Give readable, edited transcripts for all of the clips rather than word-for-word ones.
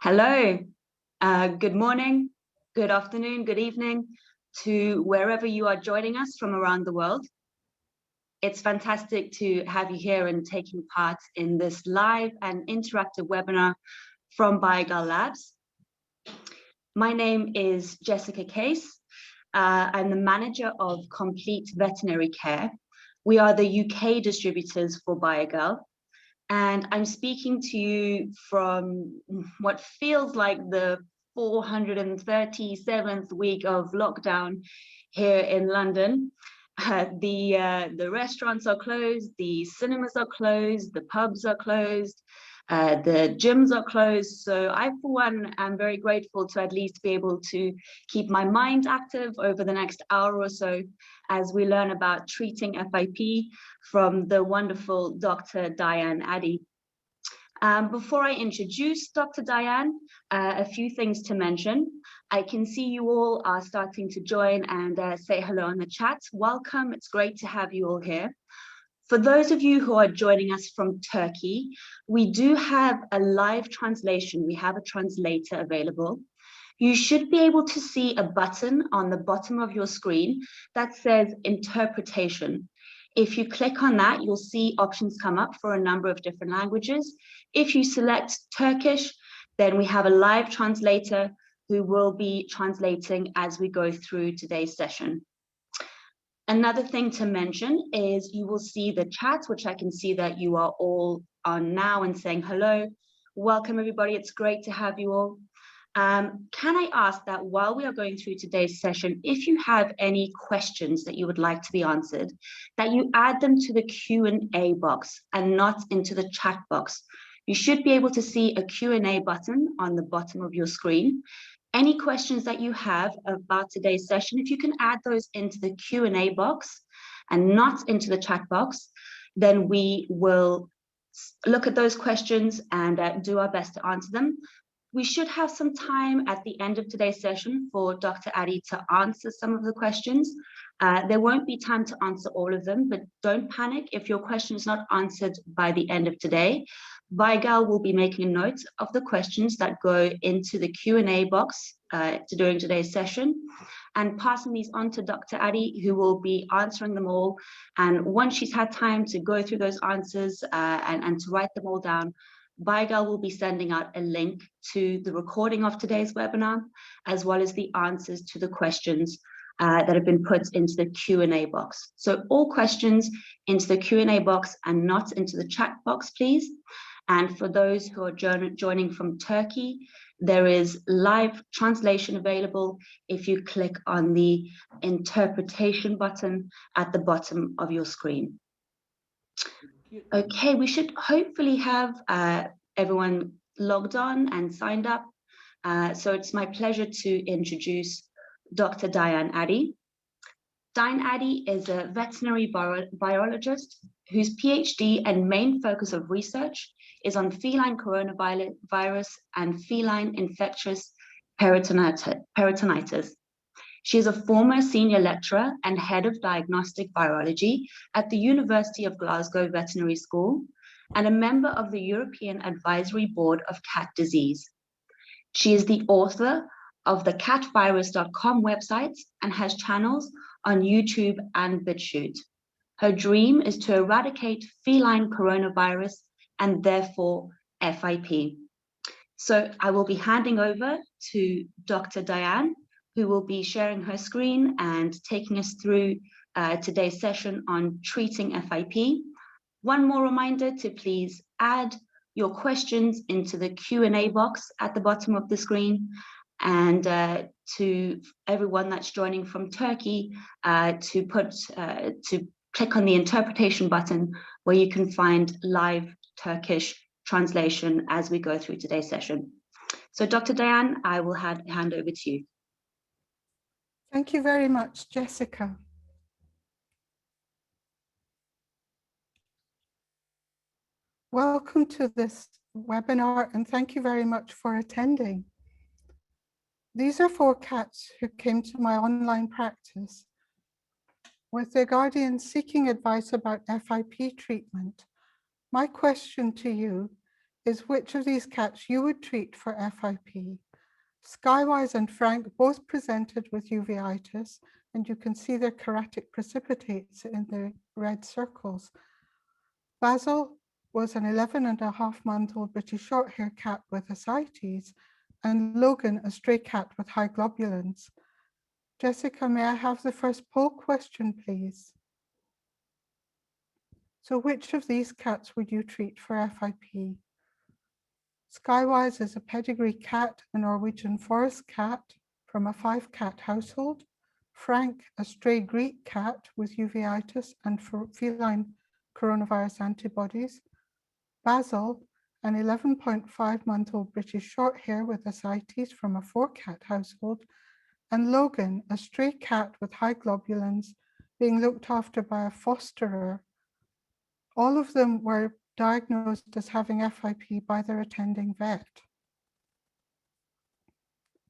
Hello, good morning, good afternoon, good evening to wherever you are joining us from around the world. It's fantastic to have you here and taking part in this live and interactive webinar from Biogal Labs. My name is Jessica Case. I'm the manager of Complete Veterinary Care. We are the UK distributors for Biogal. And I'm speaking to you from what feels like the 437th week of lockdown here in London. The restaurants are closed, the cinemas are closed, the pubs are closed, the gyms are closed. So I, for one, am very grateful to at least be able to keep my mind active over the next hour or so as we learn about treating FIP from the wonderful Dr. Diane Addie. Before I introduce Dr. Diane, a few things to mention. I can see you all are starting to join and say hello in the chat. Welcome, it's great to have you all here. For those of you who are joining us from Turkey, we do have a live translation. We have a translator available. You should be able to see a button on the bottom of your screen that says interpretation. If you click on that, you'll see options come up for a number of different languages. If you select Turkish, then we have a live translator who will be translating as we go through today's session. Another thing to mention is you will see the chat, which I can see that you are all on now and saying hello. Welcome, everybody. It's great to have you all. Can I ask that while we are going through today's session, if you have any questions that you would like to be answered, that you add them to the Q&A box and not into the chat box. You should be able to see a Q&A button on the bottom of your screen. Any questions that you have about today's session, if you can add those into the Q&A box and not into the chat box, then we will look at those questions and do our best to answer them. We should have some time at the end of today's session for Dr. Addie to answer some of the questions. There won't be time to answer all of them, but don't panic if your question is not answered by the end of today. Biogal will be making a note of the questions that go into the Q&A box during today's session and passing these on to Dr. Addie, who will be answering them all. And once she's had time to go through those answers and to write them all down, Biogal will be sending out a link to the recording of today's webinar, as well as the answers to the questions that have been put into the Q&A box. So all questions into the Q&A box and not into the chat box, please. And for those who are joining from Turkey, there is live translation available if you click on the interpretation button at the bottom of your screen. Okay, we should hopefully have everyone logged on and signed up. So it's my pleasure to introduce Dr. Diane Addie. Diane Addie is a veterinary biologist whose PhD and main focus of research is on feline coronavirus and feline infectious peritonitis. She is a former senior lecturer and head of diagnostic virology at the University of Glasgow Veterinary School and a member of the European Advisory Board of Cat Disease. She is the author of the catvirus.com website and has channels on YouTube and BitChute. Her dream is to eradicate feline coronavirus and therefore FIP. So I will be handing over to Dr. Diane, who will be sharing her screen and taking us through today's session on treating FIP. One more reminder to please add your questions into the Q&A box at the bottom of the screen, and to everyone that's joining from Turkey to click on the interpretation button where you can find live Turkish translation as we go through today's session. So Dr. Diane, I will hand over to you. Thank you very much, Jessica. Welcome to this webinar and thank you very much for attending. These are 4 cats who came to my online practice with their guardians seeking advice about FIP treatment. My question to you is which of these cats you would treat for FIP. Skywise and Frank both presented with uveitis, and you can see their keratic precipitates in the red circles. Basil was an 11.5-month-old British Shorthair cat with ascites, and Logan, a stray cat with high globulins. Jessica, may I have the first poll question, please? So which of these cats would you treat for FIP? Skywise is a pedigree cat, a Norwegian forest cat from a 5-cat household. Frank, a stray Greek cat with uveitis and feline coronavirus antibodies. Basil, an 11.5-month-old British Shorthair with ascites from a 4-cat household. And Logan, a stray cat with high globulins, being looked after by a fosterer. All of them were diagnosed as having FIP by their attending vet.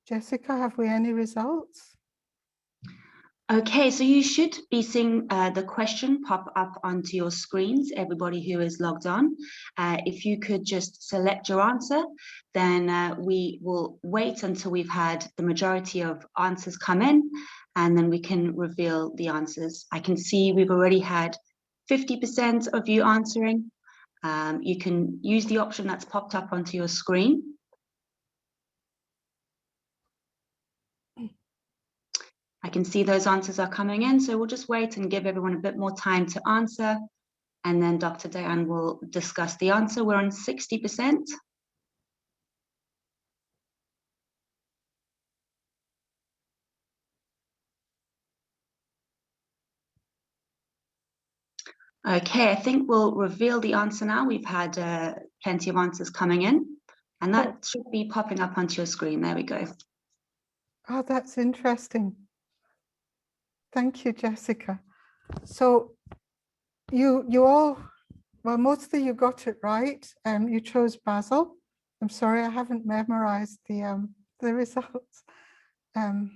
Jessica, have we any results? Okay, so you should be seeing the question pop up onto your screens, everybody who is logged on. If you could just select your answer, then we will wait until we've had the majority of answers come in, and then we can reveal the answers. I can see we've already had 50% of you answering. You can use the option that's popped up onto your screen. I can see those answers are coming in, so we'll just wait and give everyone a bit more time to answer, and then Dr. Diane will discuss the answer. We're on 60%. Okay, I think we'll reveal the answer now. We've had plenty of answers coming in, and that should be popping up onto your screen. There we go. Oh, that's interesting. Thank you, Jessica. So you all, well, mostly you got it right. You chose Basil. I'm sorry, I haven't memorized the results. There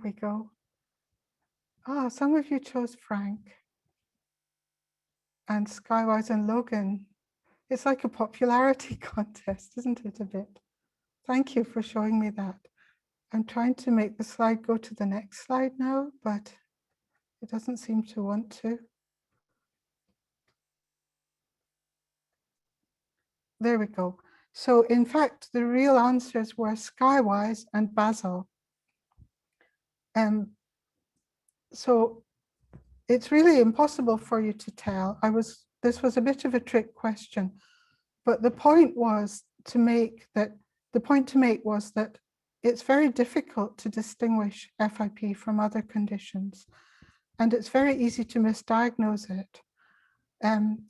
we go. Ah, some of you chose Frank and Skywise and Logan. It's like a popularity contest, isn't it, a bit? Thank you for showing me that. I'm trying to make the slide go to the next slide now, but it doesn't seem to want to. There we go. So in fact, the real answers were Skywise and Basil. So it's really impossible for you to tell. This was a bit of a trick question, but the point to make was that it's very difficult to distinguish FIP from other conditions, and it's very easy to misdiagnose it.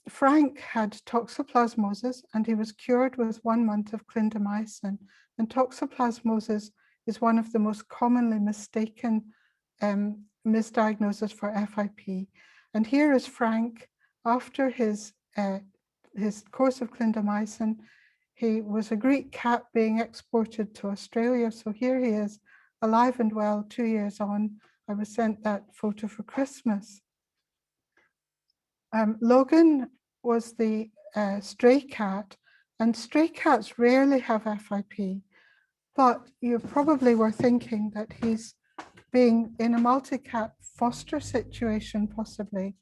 Frank had toxoplasmosis, and he was cured with 1 month of clindamycin. And toxoplasmosis is one of the most commonly mistaken misdiagnoses for FIP. And here is Frank after his course of clindamycin. He was a Greek cat being exported to Australia. So here he is, alive and well, 2 years on. I was sent that photo for Christmas. Logan was the stray cat, and stray cats rarely have FIP, but you probably were thinking that he's being in a multi-cat foster situation, possibly.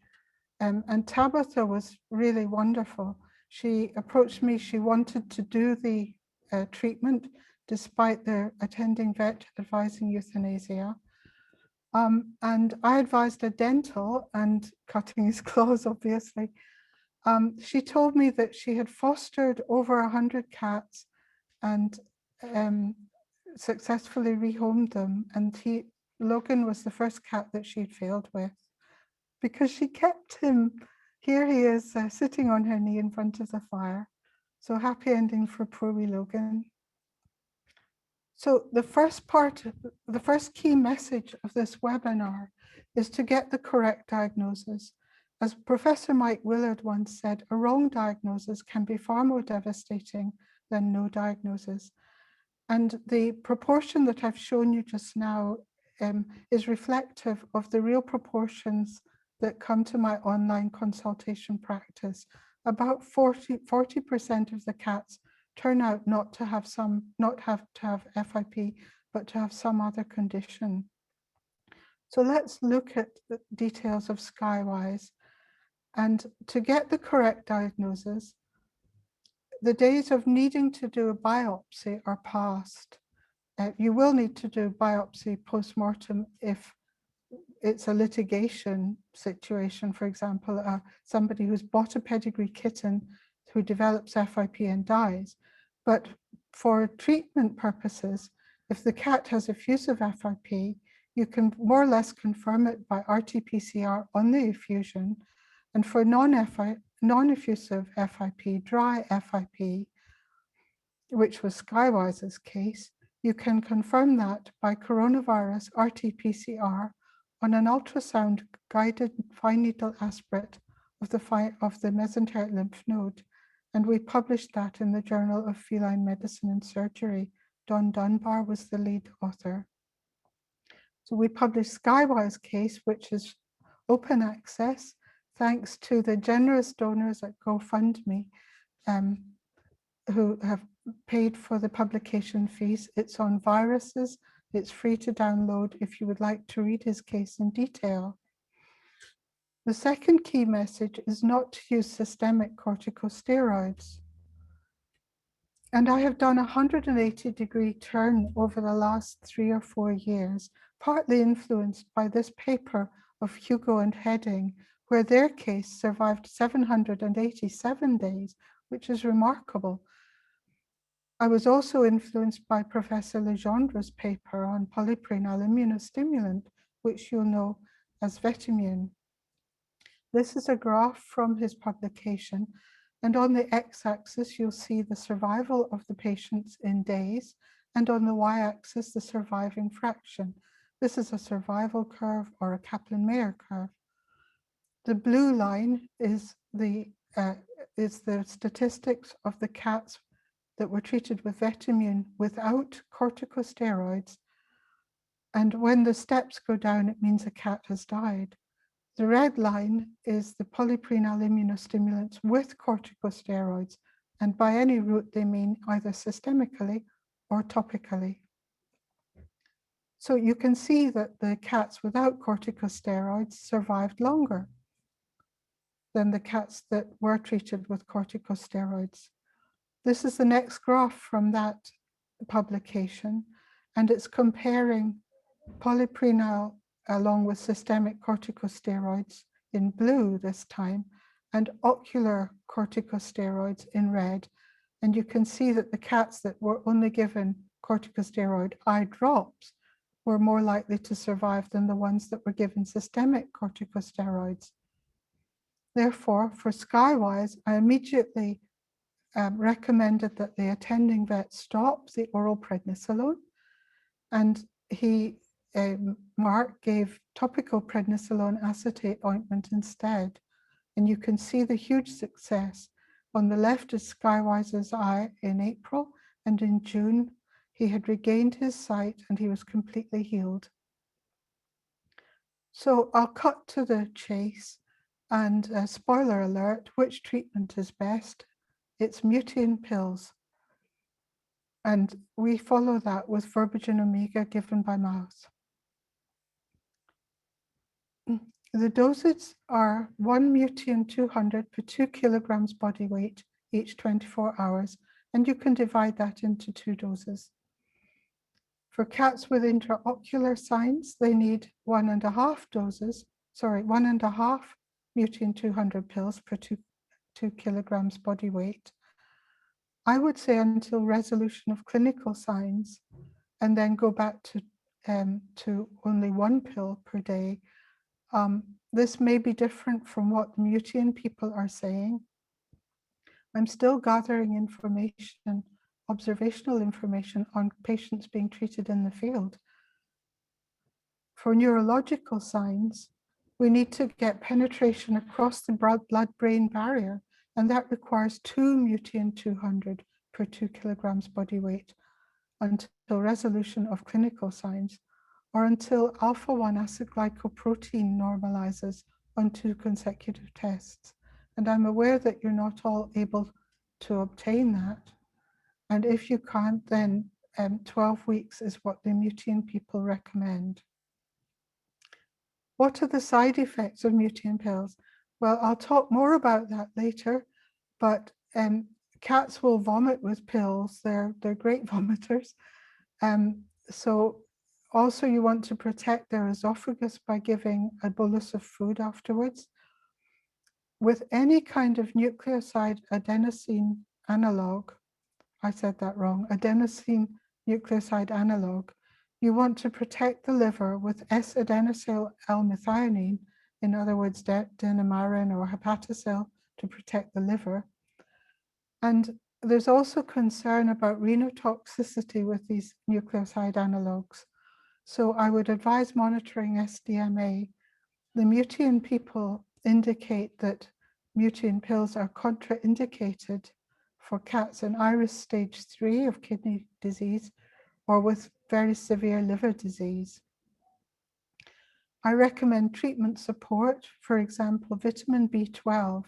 And Tabitha was really wonderful. She approached me, she wanted to do the treatment despite their attending vet advising euthanasia. And I advised a dental and cutting his claws, obviously. She told me that she had fostered over 100 cats and successfully rehomed them. And Logan was the first cat that she'd failed with, because she kept him. Here he is sitting on her knee in front of the fire. So happy ending for poor wee Logan. So the first key message of this webinar is to get the correct diagnosis. As Professor Mike Willard once said, a wrong diagnosis can be far more devastating than no diagnosis. And the proportion that I've shown you just now is reflective of the real proportions that come to my online consultation practice. about 40% of the cats turn out not to have FIP, but to have some other condition. So let's look at the details of Skywise. And to get the correct diagnosis, the days of needing to do a biopsy are past. You will need to do biopsy post-mortem if it's a litigation situation. For example, somebody who's bought a pedigree kitten who develops FIP and dies. But for treatment purposes, if the cat has effusive FIP, you can more or less confirm it by RT-PCR on the effusion. And for non-effusive FIP, dry FIP, which was Skywise's case, you can confirm that by coronavirus RT-PCR on an ultrasound guided fine needle aspirate of the mesenteric lymph node. And we published that in the Journal of Feline Medicine and Surgery. Don Dunbar was the lead author. So we published Skywise case, which is open access, thanks to the generous donors at GoFundMe who have paid for the publication fees. It's on viruses. It's free to download if you would like to read his case in detail. The second key message is not to use systemic corticosteroids. And I have done a 180-degree turn over the last 3 or 4 years, partly influenced by this paper of Hugo and Heading, where their case survived 787 days, which is remarkable. I was also influenced by Professor Legendre's paper on polyprenal immunostimulant, which you'll know as Vetimune. This is a graph from his publication, and on the x-axis you'll see the survival of the patients in days, and on the y-axis the surviving fraction. This is a survival curve or a Kaplan-Meier curve. The blue line is the statistics of the cats that were treated with Vetimune without corticosteroids. And when the steps go down, it means a cat has died. The red line is the polyprenal immunostimulants with corticosteroids. And by any route, they mean either systemically or topically. So you can see that the cats without corticosteroids survived longer than the cats that were treated with corticosteroids. This is the next graph from that publication, and it's comparing polyprenal along with systemic corticosteroids in blue this time, and ocular corticosteroids in red. And you can see that the cats that were only given corticosteroid eye drops were more likely to survive than the ones that were given systemic corticosteroids. Therefore, for Skywise, I immediately recommended that the attending vet stop the oral prednisolone, and Mark gave topical prednisolone acetate ointment instead. And you can see the huge success. On the left is Skywise's eye in April, and in June he had regained his sight and he was completely healed. So I'll cut to the chase, and spoiler alert, which treatment is best? It's Mutian pills. And we follow that with Verbigin Omega given by mouth. The doses are 1 Mutian 200 per 2 kilograms body weight each 24 hours, and you can divide that into 2 doses. For cats with intraocular signs, they need 1.5 Mutian 200 pills per 2 kilograms body weight. I would say until resolution of clinical signs, and then go back to only 1 pill per day. This may be different from what Mutian people are saying. I'm still gathering information, observational information on patients being treated in the field. For neurological signs, we need to get penetration across the blood-brain barrier, and that requires 2 Mutian 200 per 2 kilograms body weight until resolution of clinical signs, or until alpha-1 acylglycoprotein normalizes on 2 consecutive tests. And I'm aware that you're not all able to obtain that. And if you can't, then 12 weeks is what the Mutian people recommend. What are the side effects of Mutian pills? Well, I'll talk more about that later, but cats will vomit with pills. They're great vomiters. So also you want to protect their esophagus by giving a bolus of food afterwards. With any kind of nucleoside adenosine analog, I said that wrong, adenosine nucleoside analog, you want to protect the liver with S-adenosyl L-methionine, in other words, denamarin or hepatocyl, to protect the liver. And there's also concern about renotoxicity with these nucleoside analogs. So I would advise monitoring SDMA. The Mutian people indicate that Mutian pills are contraindicated for cats in iris stage 3 of kidney disease or with very severe liver disease. I recommend treatment support, for example, vitamin B12,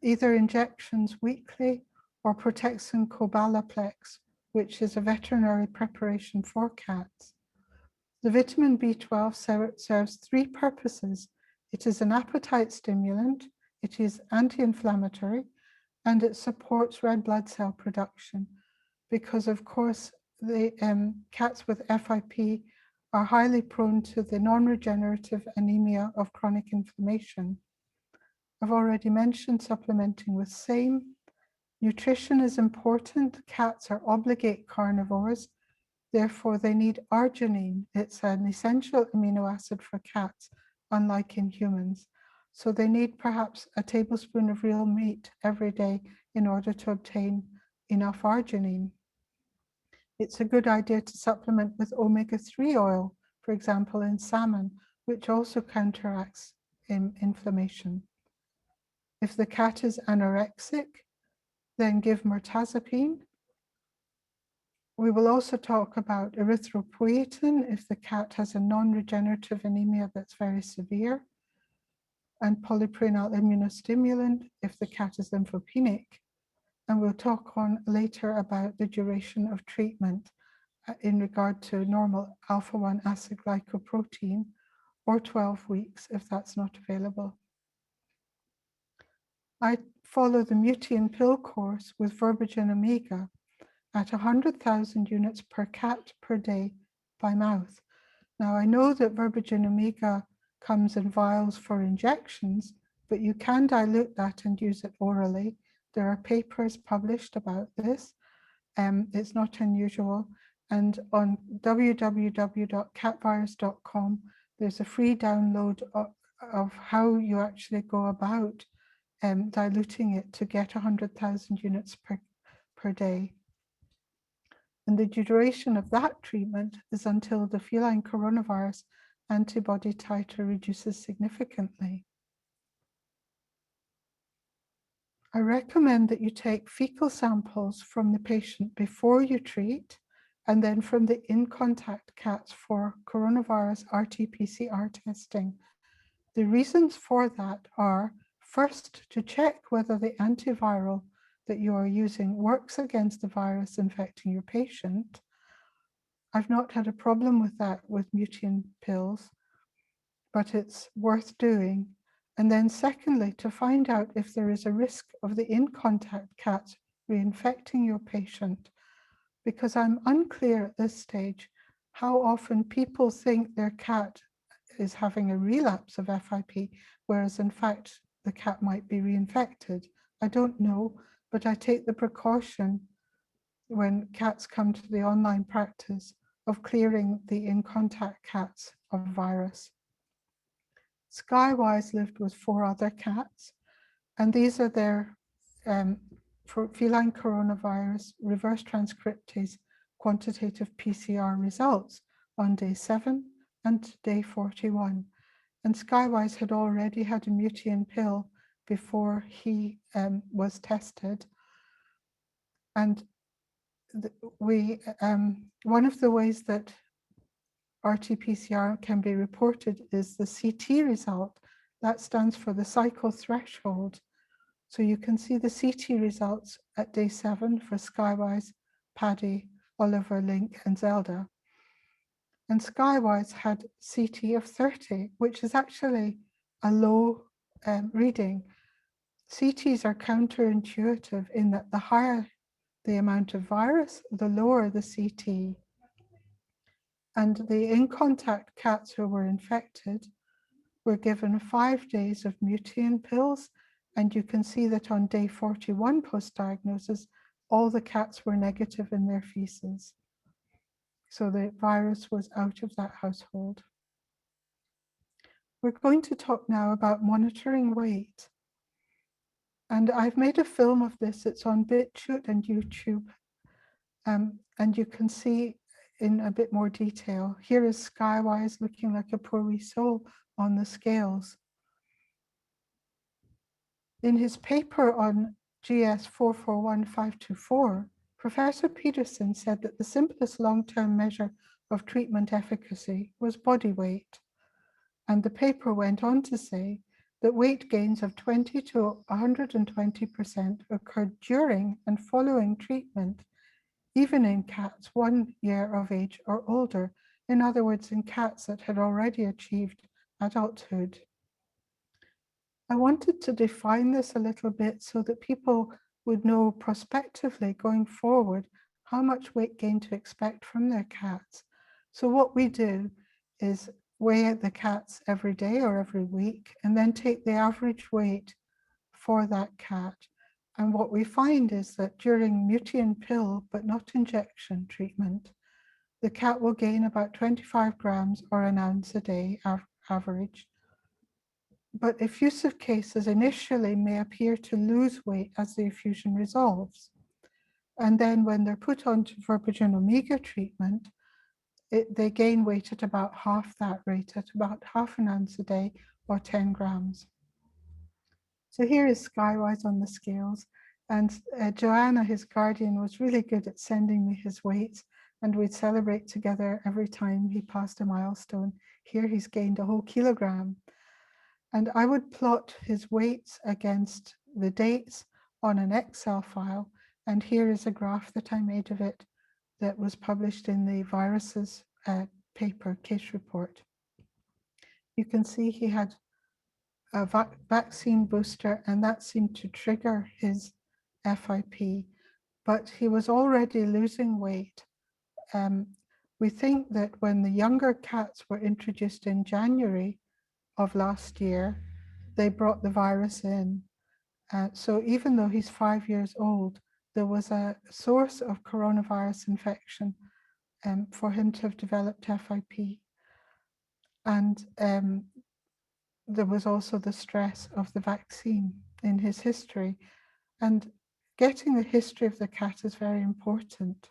either injections weekly or Protexin Cobalaplex, which is a veterinary preparation for cats. The vitamin B12 serves three purposes. It is an appetite stimulant, it is anti-inflammatory, and it supports red blood cell production, because of course the cats with FIP are highly prone to the non-regenerative anemia of chronic inflammation. I've already mentioned supplementing with SAME. Nutrition is important. Cats are obligate carnivores. Therefore, they need arginine. It's an essential amino acid for cats, unlike in humans. So they need perhaps a tablespoon of real meat every day in order to obtain enough arginine. It's a good idea to supplement with omega-3 oil, for example, in salmon, which also counteracts inflammation. If the cat is anorexic, then give mirtazapine. We will also talk about erythropoietin if the cat has a non-regenerative anemia that's very severe, and polyprenal immunostimulant if the cat is lymphopenic. And we'll talk on later about the duration of treatment in regard to normal alpha-1 acylglycoprotein, or 12 weeks if that's not available. I follow the Mutian pill course with Verbigen Omega at 100,000 units per cat per day by mouth. Now I know that Verbigen Omega comes in vials for injections, but you can dilute that and use it orally. There are papers published about this. It's not unusual. And on www.catvirus.com, there's a free download of how you actually go about diluting it to get 100,000 units per day. And the duration of that treatment is until the feline coronavirus antibody titer reduces significantly. I recommend that you take fecal samples from the patient before you treat, and then from the in-contact cats for coronavirus RT-PCR testing. The reasons for that are, first, to check whether the antiviral that you are using works against the virus infecting your patient. I've not had a problem with that with Mutian pills, but it's worth doing. And then secondly, to find out if there is a risk of the in-contact cats reinfecting your patient, because I'm unclear at this stage how often people think their cat is having a relapse of FIP, whereas in fact the cat might be reinfected. I don't know, but I take the precaution when cats come to the online practice of clearing the in-contact cats of virus. Skywise lived with 4 other cats, and these are their for feline coronavirus reverse transcriptase quantitative PCR results on day 7 and day 41. And Skywise had already had a Mutian pill before he was tested. And one of the ways that RT-PCR can be reported is the CT result that stands for the cycle threshold. So you can see the CT results at day 7 for Skywise, Paddy, Oliver, Link, and Zelda. And Skywise had CT of 30, which is actually a low reading. CTs are counterintuitive in that the higher the amount of virus, the lower the CT. And the in-contact cats who were infected were given 5 days of Mutian pills. And you can see that on day 41 post-diagnosis, all the cats were negative in their feces. So the virus was out of that household. We're going to talk now about monitoring weight. And I've made a film of this. It's on BitChute and YouTube. And you can see in a bit more detail. Here is Skywise looking like a poor wee soul on the scales. In his paper on GS 441524, Professor Peterson said that the simplest long-term measure of treatment efficacy was body weight. And the paper went on to say that weight gains of 20 to 120% occurred during and following treatment, even in cats 1 year of age or older, in other words, in cats that had already achieved adulthood. I wanted to define this a little bit so that people would know prospectively going forward how much weight gain to expect from their cats. So what we do is weigh the cats every day or every week and then take the average weight for that cat. And what we find is that during Mutian pill, but not injection treatment, the cat will gain about 25 grams or an ounce a day average. But effusive cases initially may appear to lose weight as the effusion resolves. And then when they're put onto Verbigen Omega treatment, they gain weight at about half that rate, at about half an ounce a day or 10 grams. So here is Skywise on the scales. And Joanna, his guardian, was really good at sending me his weights, and we'd celebrate together every time he passed a milestone. Here he's gained a whole kilogram. And I would plot his weights against the dates on an Excel file. And here is a graph that I made of it that was published in the viruses paper case report. You can see he had a vaccine booster, and that seemed to trigger his FIP, but he was already losing weight. We think that when the younger cats were introduced in January of last year, they brought the virus in. So even though he's 5 years old, there was a source of coronavirus infection for him to have developed FIP. And there was also the stress of the vaccine in his history. And getting the history of the cat is very important.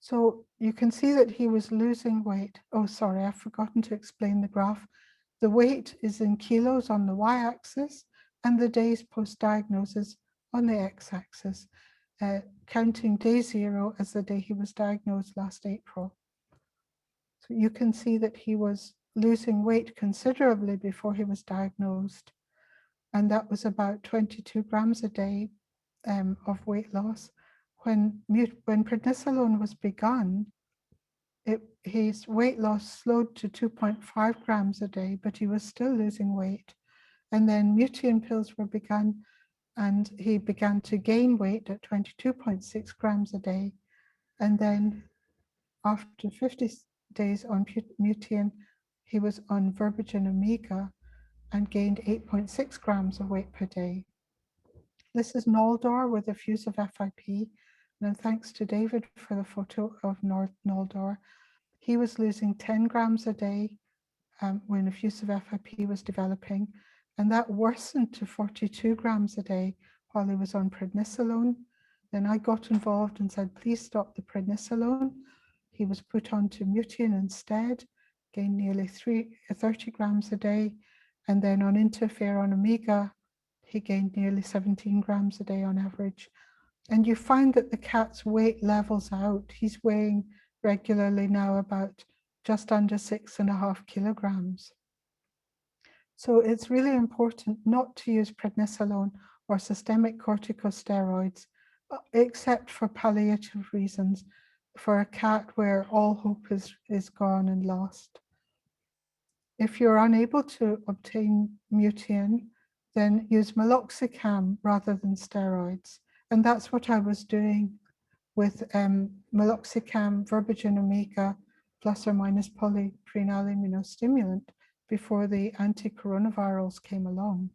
So you can see that he was losing weight. Oh, sorry, I've forgotten to explain the graph. The weight is in kilos on the y-axis and the days post-diagnosis on the x-axis, counting day 0 as the day he was diagnosed last April. So you can see that he was losing weight considerably before he was diagnosed. And that was about 22 grams a day of weight loss. When prednisolone was begun, his weight loss slowed to 2.5 grams a day, but he was still losing weight. And then Mutian pills were begun, and he began to gain weight at 22.6 grams a day. And then after 50 days on Mutian, he was on Verbigen Omega and gained 8.6 grams of weight per day. This is Noldor with effusive FIP. And thanks to David for the photo of Noldor. He was losing 10 grams a day when effusive FIP was developing, and that worsened to 42 grams a day while he was on prednisolone. Then I got involved and said, please stop the prednisolone. He was put onto Mutian instead, gained nearly 30 grams a day, and then on interferon omega, he gained nearly 17 grams a day on average. And you find that the cat's weight levels out. He's weighing regularly now about just under 6.5 kilograms. So it's really important not to use prednisolone or systemic corticosteroids, except for palliative reasons, for a cat where all hope is gone and lost. If you're unable to obtain Mutian, then use meloxicam rather than steroids. And that's what I was doing with meloxicam, Verbigin Omega, plus or minus polyprenal immunostimulant before the anti-coronavirals came along.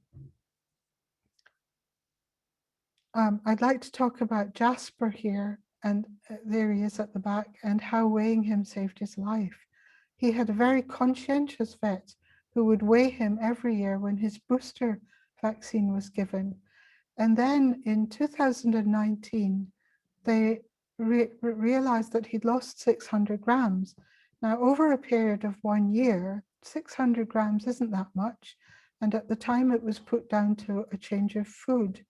I'd like to talk about Jasper here, and there he is at the back, and how weighing him saved his life. He had a very conscientious vet who would weigh him every year when his booster vaccine was given. And then in 2019, they realized that he'd lost 600 grams. Now, over a period of 1 year, 600 grams isn't that much. And at the time, it was put down to a change of food.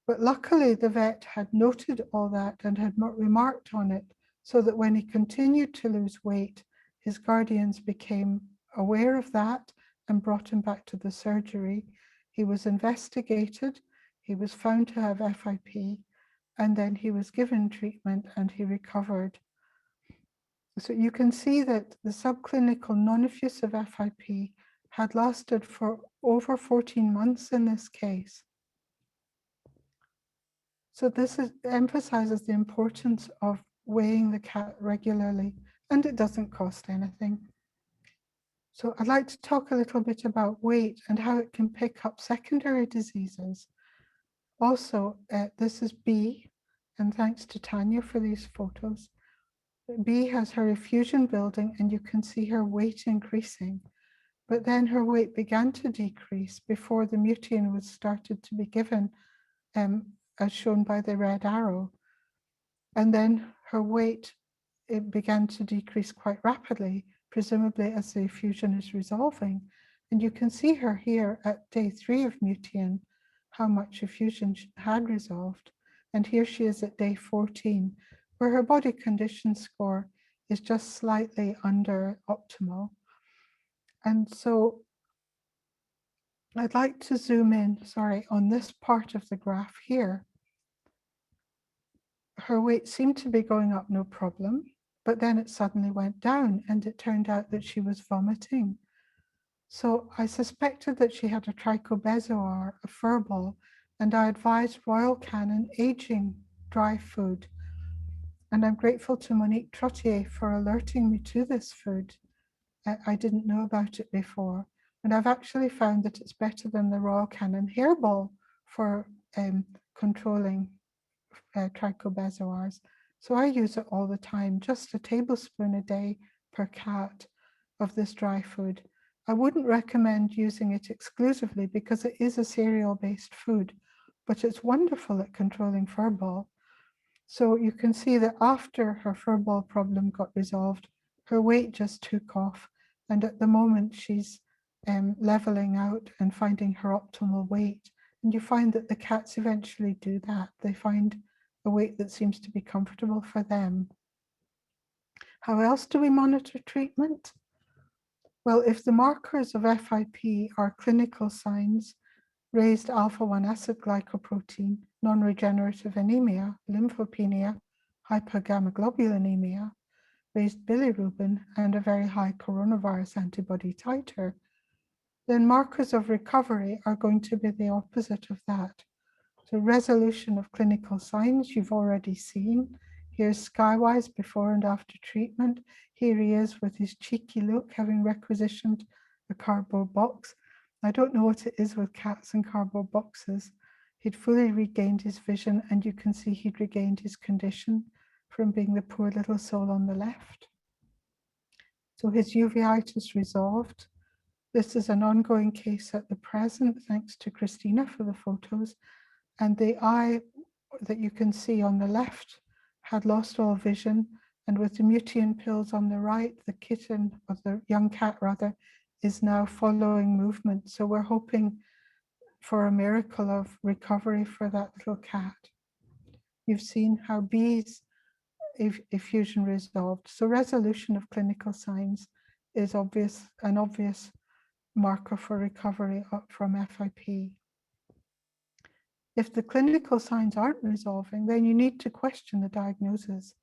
But luckily, the vet had noted all that and had remarked on it, so that when he continued to lose weight, his guardians became aware of that and brought him back to the surgery. He was investigated, he was found to have FIP, and then he was given treatment and he recovered. So you can see that the subclinical non-effusive FIP had lasted for over 14 months in this case. So this emphasizes the importance of weighing the cat regularly, and it doesn't cost anything. So I'd like to talk a little bit about weight and how it can pick up secondary diseases. Also, this is B, and thanks to Tanya for these photos. B has her effusion building, and you can see her weight increasing. But then her weight began to decrease before the Mutian was started to be given, as shown by the red arrow. And then her weight, it began to decrease quite rapidly, presumably as the effusion is resolving. And you can see her here at day 3 of Mutian, how much effusion had resolved. And here she is at day 14, where her body condition score is just slightly under optimal. And so I'd like to zoom in, on this part of the graph here. Her weight seemed to be going up no problem, but then it suddenly went down, and it turned out that she was vomiting. So I suspected that she had a trichobezoar, a fur ball, and I advised Royal Canin aging dry food. And I'm grateful to Monique Trottier for alerting me to this food. I didn't know about it before. And I've actually found that it's better than the Royal Canin hairball for controlling trichobezoars. So I use it all the time, just a tablespoon a day per cat of this dry food. I wouldn't recommend using it exclusively because it is a cereal-based food, but it's wonderful at controlling furball. So you can see that after her furball problem got resolved, her weight just took off. And at the moment, she's leveling out and finding her optimal weight. And you find that the cats eventually do that. They find a weight that seems to be comfortable for them. How else do we monitor treatment? Well, if the markers of FIP are clinical signs, raised alpha-1 acid glycoprotein, non-regenerative anemia, lymphopenia, hypergammaglobulinemia, raised bilirubin, and a very high coronavirus antibody titer, then markers of recovery are going to be the opposite of that. So resolution of clinical signs you've already seen. Here's Skywise before and after treatment. Here he is with his cheeky look, having requisitioned a cardboard box. I don't know what it is with cats and cardboard boxes. He'd fully regained his vision, and you can see he'd regained his condition from being the poor little soul on the left. So his uveitis resolved. This is an ongoing case at the present, thanks to Christina for the photos. And the eye that you can see on the left had lost all vision. And with the Mutian pills on the right, the kitten, or the young cat rather, is now following movement. So we're hoping for a miracle of recovery for that little cat. You've seen how B's effusion resolved. So resolution of clinical signs is an obvious marker for recovery from FIP. If the clinical signs aren't resolving, then you need to question the diagnosis.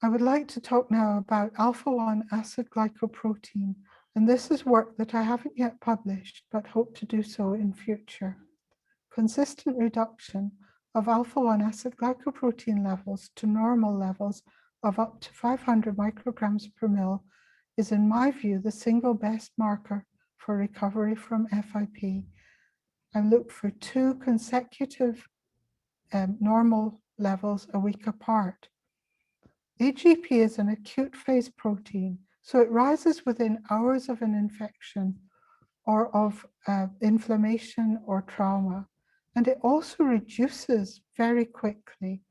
I would like to talk now about alpha-1 acid glycoprotein, and this is work that I haven't yet published, but hope to do so in future. Consistent reduction of alpha-1 acid glycoprotein levels to normal levels of up to 500 micrograms per mil is, in my view, the single best marker for recovery from FIP. I look for 2 consecutive normal levels a week apart. AGP is an acute phase protein, so it rises within hours of an infection or of inflammation or trauma. And it also reduces very quickly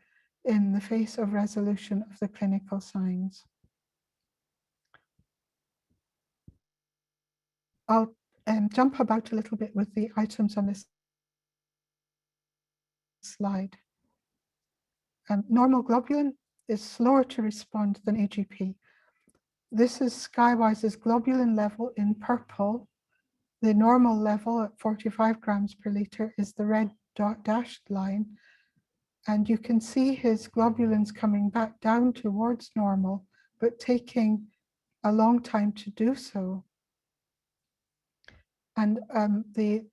in the face of resolution of the clinical signs. I'll jump about a little bit with the items on this slide. Normal globulin is slower to respond than AGP. This is Skywise's globulin level in purple. The normal level at 45 grams per liter is the red dashed line. And you can see his globulins coming back down towards normal, but taking a long time to do so. And the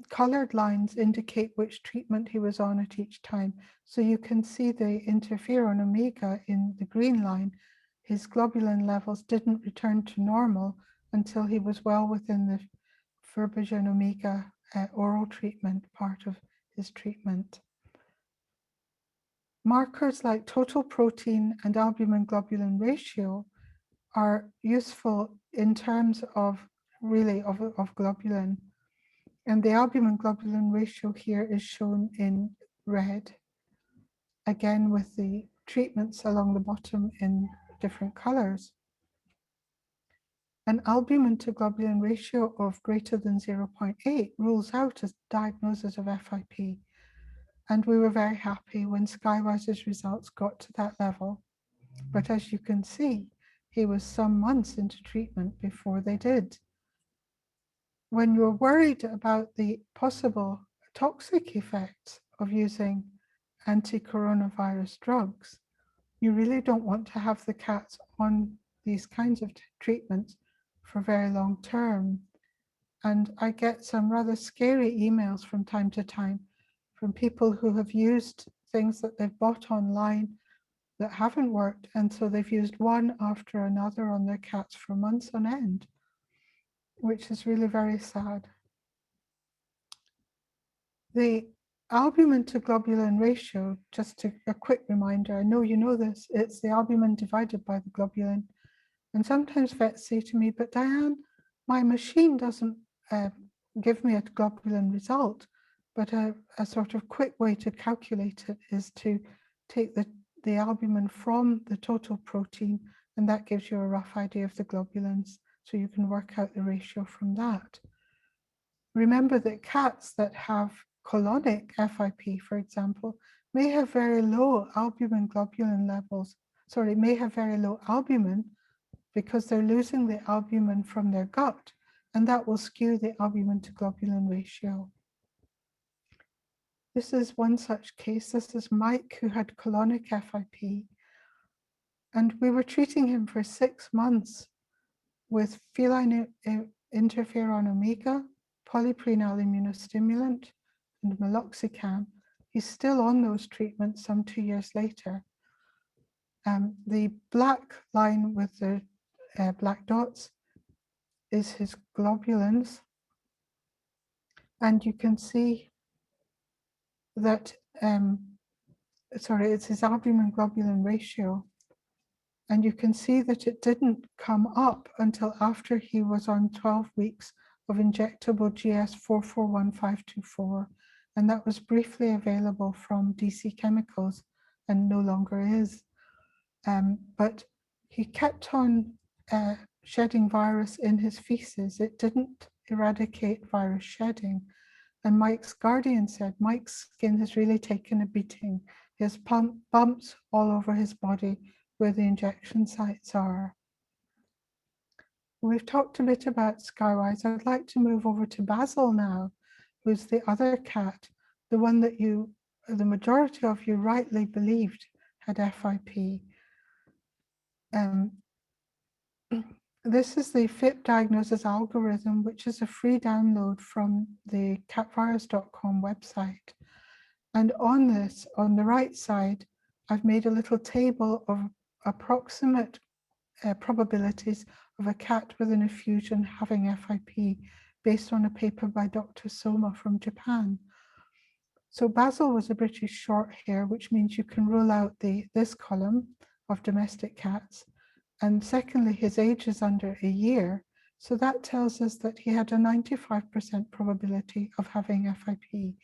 colored lines indicate which treatment he was on at each time. So you can see the interferon omega in the green line. His globulin levels didn't return to normal until he was well within the Ferbingen omega oral treatment part of his treatment. Markers like total protein and albumin globulin ratio are useful in terms of globulin. And the albumin globulin ratio here is shown in red, again with the treatments along the bottom in different colors. An albumin to globulin ratio of greater than 0.8 rules out a diagnosis of FIP. And we were very happy when Skywise's results got to that level. But as you can see, he was some months into treatment before they did. When you're worried about the possible toxic effects of using anti-coronavirus drugs, you really don't want to have the cats on these kinds of treatments for very long term. And I get some rather scary emails from time to time from people who have used things that they've bought online that haven't worked, and so they've used one after another on their cats for months on end, which is really very sad. The albumin to globulin ratio, just a quick reminder, I know you know this, it's the albumin divided by the globulin. And sometimes vets say to me, but Diane, my machine doesn't give me a globulin result, but a sort of quick way to calculate it is to take the albumin from the total protein, and that gives you a rough idea of the globulins, so you can work out the ratio from that. Remember that cats that have colonic FIP, for example, may have very low albumin globulin levels, may have very low albumin because they're losing the albumin from their gut, and that will skew the albumin to globulin ratio. This is one such case. This is Mike, who had colonic FIP, and we were treating him for 6 months with feline interferon omega, polyprenal immunostimulant, and meloxicam. He's still on those treatments some 2 years later. The black line with the black dots is his globulins, and you can see that, it's his albumin globulin ratio, and you can see that it didn't come up until after he was on 12 weeks of injectable GS 441524, and that was briefly available from DC Chemicals and no longer is. But he kept on shedding virus in his feces. It didn't eradicate virus shedding. And Mike's guardian said, Mike's skin has really taken a beating. He has bumps all over his body where the injection sites are. we've talked a bit about Skywise. I'd like to move over to Basil now, who's the other cat, the one that the majority of you rightly believed had FIP. This is the FIP diagnosis algorithm, which is a free download from the catvirus.com website. And on this, on the right side, I've made a little table of approximate probabilities of a cat with an effusion having FIP based on a paper by Dr. Soma from Japan. So Basil was a British short hair, which means you can rule out this column of domestic cats. And secondly, his age is under a year. So that tells us that he had a 95% probability of having FIP.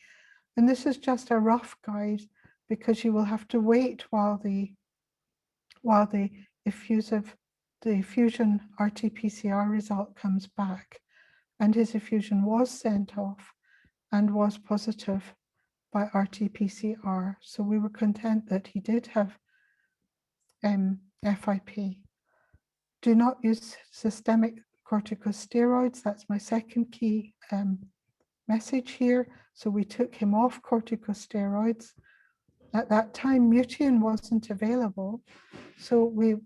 And this is just a rough guide because you will have to wait while the effusion RT-PCR result comes back. And his effusion was sent off and was positive by RT-PCR. So we were content that he did have FIP. Do not use systemic corticosteroids. That's my second key message here. So we took him off corticosteroids. At that time, Mutian wasn't available. So we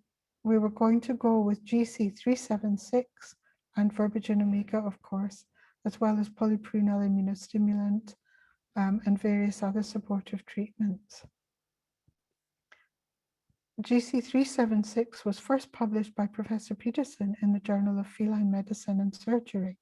were going to go with GC376 and Verbigen Omega, of course, as well as polyprenal immunostimulant and various other supportive treatments. GC376 was first published by Professor Peterson in the Journal of Feline Medicine and Surgery.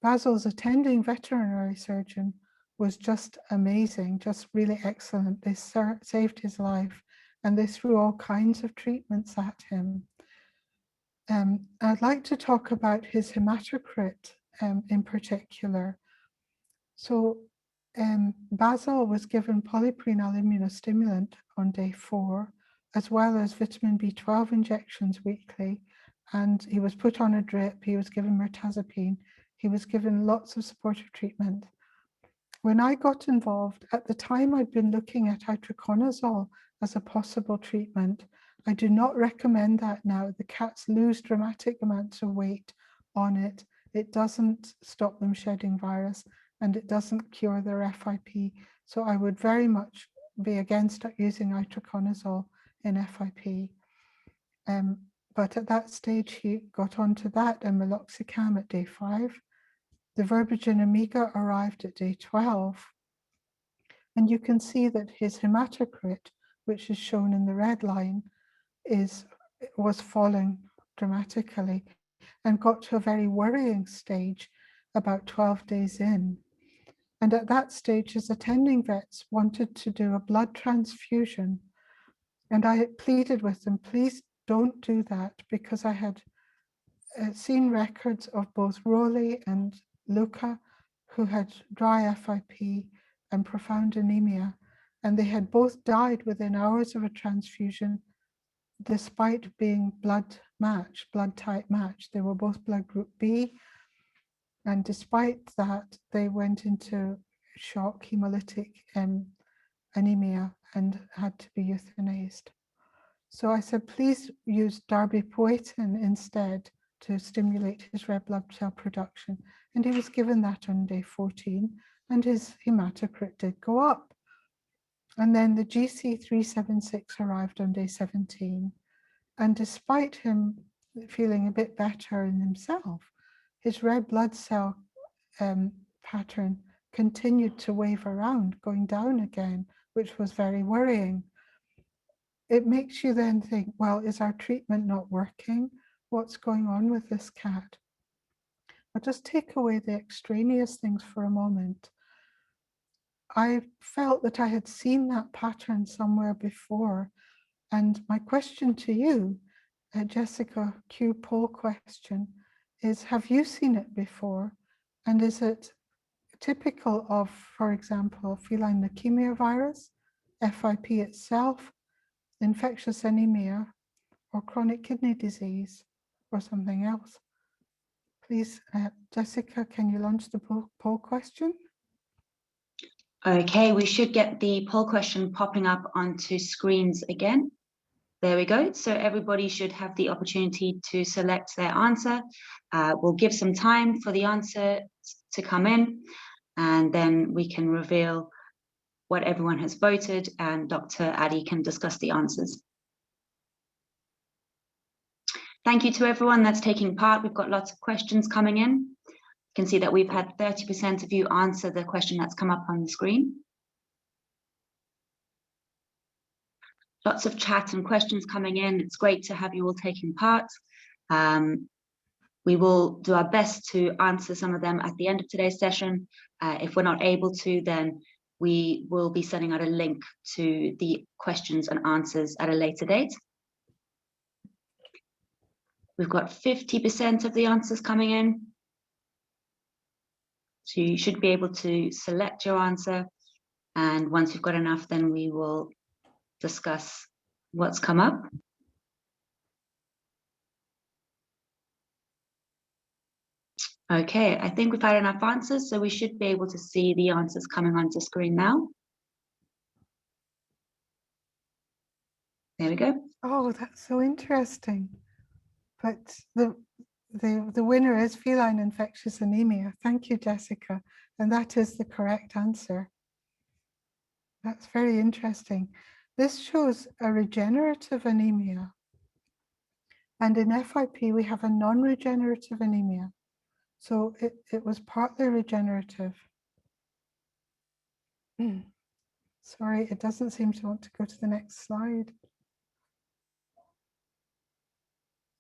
Basil's attending veterinary surgeon was just amazing, just really excellent. They saved his life and they threw all kinds of treatments at him. I'd like to talk about his hematocrit in particular. So Basil was given polyprenal immunostimulant on day 4, as well as vitamin B12 injections weekly. And he was put on a drip, he was given mirtazapine, he was given lots of supportive treatment. When I got involved, at the time I'd been looking at itraconazole as a possible treatment. I do not recommend that now. The cats lose dramatic amounts of weight on it. It doesn't stop them shedding virus and it doesn't cure their FIP. So I would very much be against using itraconazole in FIP. But at that stage, he got onto that and meloxicam at day 5. The Verbigen Omega arrived at day 12. And you can see that his hematocrit, which is shown in the red line, was falling dramatically and got to a very worrying stage about 12 days in. And at that stage, his attending vets wanted to do a blood transfusion. And I pleaded with them, please don't do that, because I had seen records of both Rowley and Luca who had dry FIP and profound anemia, and they had both died within hours of a transfusion despite being blood type match. They were both blood group B, and despite that, they went into shock, hemolytic anemia, and had to be euthanized. So I said, please use darbepoetin instead to stimulate his red blood cell production. And he was given that on day 14, and his hematocrit did go up. And then the GC376 arrived on day 17. And despite him feeling a bit better in himself, his red blood cell pattern continued to wave around, going down again, which was very worrying. It makes you then think, well, is our treatment not working? What's going on with this cat? I'll just take away the extraneous things for a moment. I felt that I had seen that pattern somewhere before. And my question to you, Jessica Q poll question, is have you seen it before? And is it typical of, for example, feline leukemia virus, FIP itself, infectious anemia, or chronic kidney disease, or something else? Please, Jessica, can you launch the poll question? Okay, we should get the poll question popping up onto screens again. There we go. So everybody should have the opportunity to select their answer. We'll give some time for the answer to come in, and then we can reveal what everyone has voted, and Dr. Addie can discuss the answers. Thank you to everyone that's taking part. We've got lots of questions coming in. You can see that we've had 30% of you answer the question that's come up on the screen. Lots of chat and questions coming in. It's great to have you all taking part. We will do our best to answer some of them at the end of today's session. If we're not able to, then we will be sending out a link to the questions and answers at a later date. We've got 50% of the answers coming in. So you should be able to select your answer. And once you've got enough, then we will discuss what's come up. Okay, I think we've had enough answers, so we should be able to see the answers coming onto screen now. There we go. Oh, that's so interesting. But the winner is feline infectious anemia. Thank you, Jessica. And that is the correct answer. That's very interesting. This shows a regenerative anemia. And in FIP, we have a non-regenerative anemia. So it was partly regenerative. Sorry, it doesn't seem to want to go to the next slide.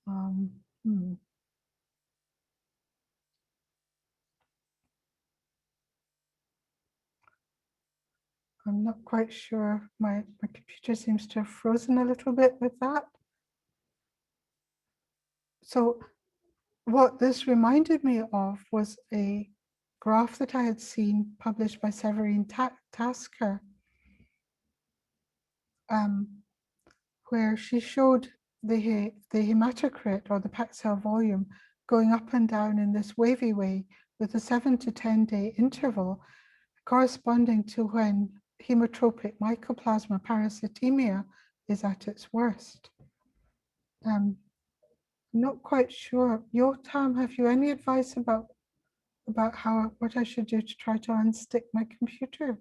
I'm not quite sure. My computer seems to have frozen a little bit with that. So what this reminded me of was a graph that I had seen published by Feline Tasker, where she showed the hematocrit, or the packed cell volume, going up and down in this wavy way with a 7 to 10 day interval, corresponding to when hemotropic mycoplasma parasitemia is at its worst. I'm not quite sure. Yotam, have you any advice about what I should do to try to unstick my computer?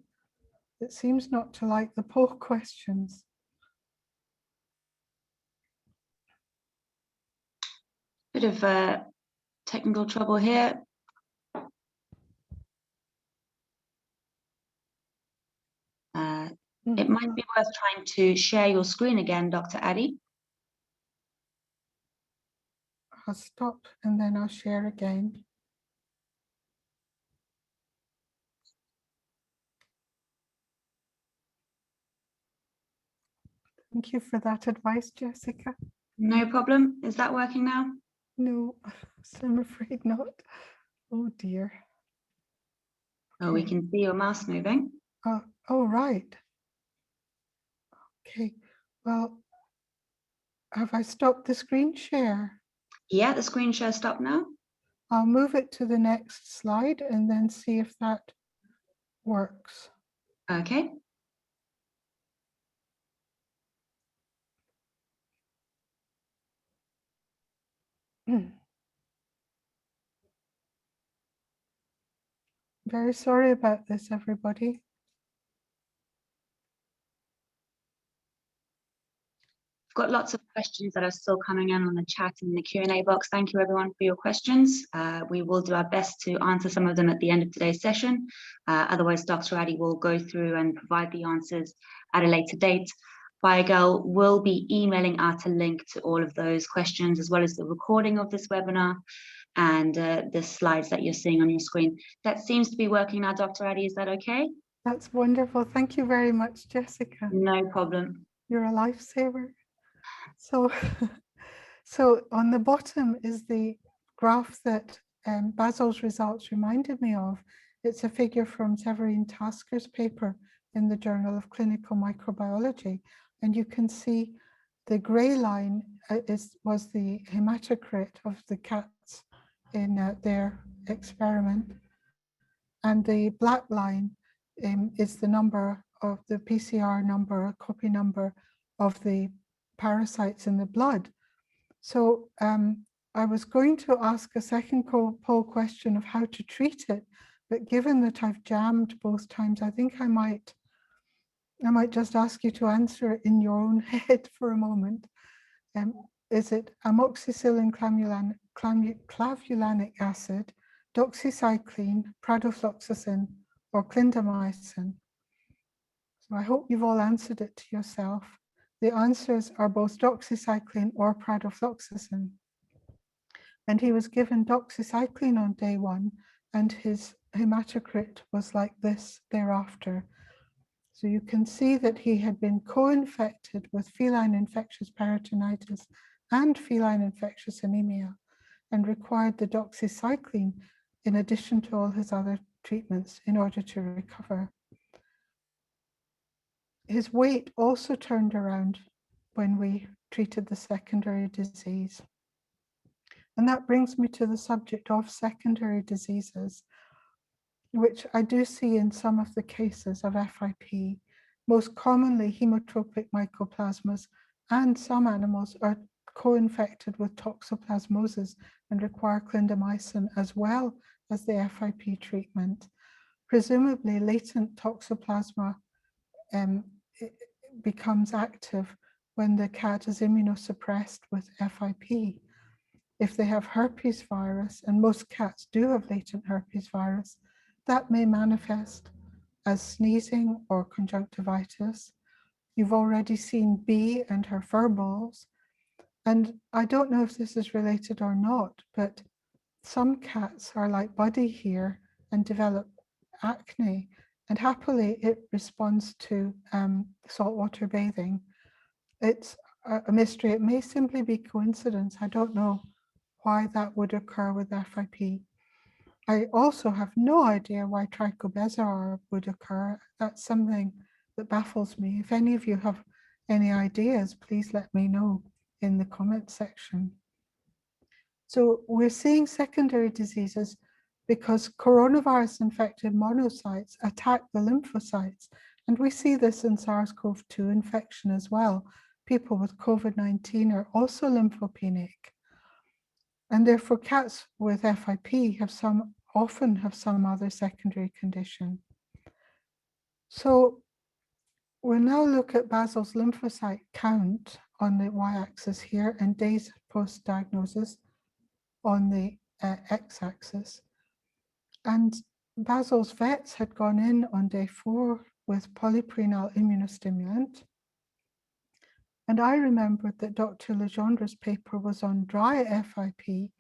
It seems not to like the poll questions. Bit of technical trouble here. It might be worth trying to share your screen again, Dr. Addie. I'll stop and then I'll share again. Thank you for that advice, Jessica. No problem. Is that working now? No, I'm afraid not. Oh dear. Oh, we can see your mouse moving. Oh, right. Okay, well, have I stopped the screen share? Yeah, the screen share stopped now. I'll move it to the next slide and then see if that works. Okay. Very sorry about this, everybody. We've got lots of questions that are still coming in on the chat and in the Q&A box. Thank you everyone for your questions. We will do our best to answer some of them at the end of today's session. Otherwise, Dr. Addie will go through and provide the answers at a later date. Biogal will be emailing out a link to all of those questions, as well as the recording of this webinar and the slides that you're seeing on your screen. That seems to be working now, Dr. Addie. Is that okay? That's wonderful. Thank you very much, Jessica. No problem. You're a lifesaver. So, so on the bottom is the graph that Basil's results reminded me of. It's a figure from Feline Tasker's paper in the Journal of Clinical Microbiology. And you can see the gray line was the hematocrit of the cats in their experiment. And the black line is the number of the PCR number, copy number of the parasites in the blood. So I was going to ask a second poll question of how to treat it, but given that I've jammed both times, I think I might just ask you to answer it in your own head for a moment. Is it amoxicillin clavulanic acid, doxycycline, pradofloxacin, or clindamycin? So I hope you've all answered it to yourself. The answers are both doxycycline or pradofloxacin. And he was given doxycycline on day 1, and his hematocrit was like this thereafter. So you can see that he had been co-infected with feline infectious peritonitis and feline infectious anemia, and required the doxycycline in addition to all his other treatments in order to recover. His weight also turned around when we treated the secondary disease. And that brings me to the subject of secondary diseases, which I do see in some of the cases of FIP. Most commonly, hemotropic mycoplasmas, and some animals are co-infected with toxoplasmosis and require clindamycin as well as the FIP treatment. Presumably, latent toxoplasma becomes active when the cat is immunosuppressed with FIP. If they have herpes virus, and most cats do have latent herpes virus, that may manifest as sneezing or conjunctivitis. You've already seen B and her fur balls. And I don't know if this is related or not, but some cats are like Buddy here and develop acne, and happily it responds to saltwater bathing. It's a mystery. It may simply be coincidence. I don't know why that would occur with FIP. I also have no idea why trichobezoar would occur. That's something that baffles me. If any of you have any ideas, please let me know in the comment section. So we're seeing secondary diseases because coronavirus infected monocytes attack the lymphocytes. And we see this in SARS-CoV-2 infection as well. People with COVID-19 are also lymphopenic. And therefore cats with FIP often have some other secondary condition. So we'll now look at Basil's lymphocyte count on the y-axis here and days post-diagnosis on the x-axis. And Basil's vets had gone in on day 4 with polyprenyl immunostimulant. And I remembered that Dr. Legendre's paper was on dry FIP.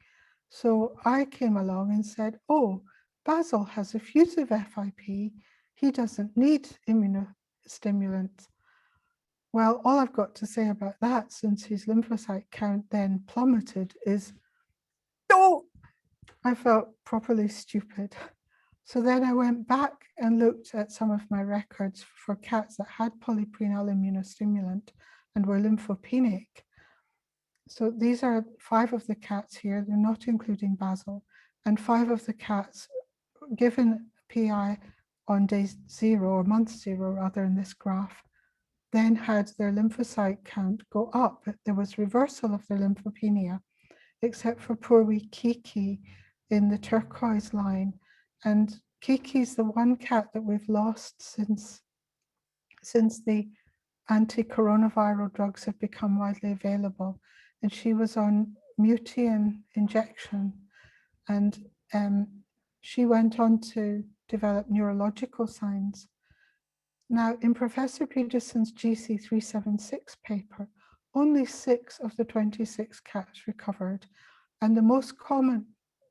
So I came along and said, oh, Basil has effusive FIP. He doesn't need immunostimulant. Well, all I've got to say about that, since his lymphocyte count then plummeted, is, oh, I felt properly stupid. So then I went back and looked at some of my records for cats that had polyprenyl immunostimulant and were lymphopenic. So these are 5 of the cats here, they're not including Basil, and 5 of the cats given PI on day 0 or month 0 rather in this graph, then had their lymphocyte count go up. There was reversal of their lymphopenia, except for poor wee Kiki in the turquoise line. And Kiki's the one cat that we've lost since the anti-coronaviral drugs have become widely available. And she was on Mutian injection, and she went on to develop neurological signs. Now, in Professor Peterson's GC376 paper, only 6 of the 26 cats recovered, and the most common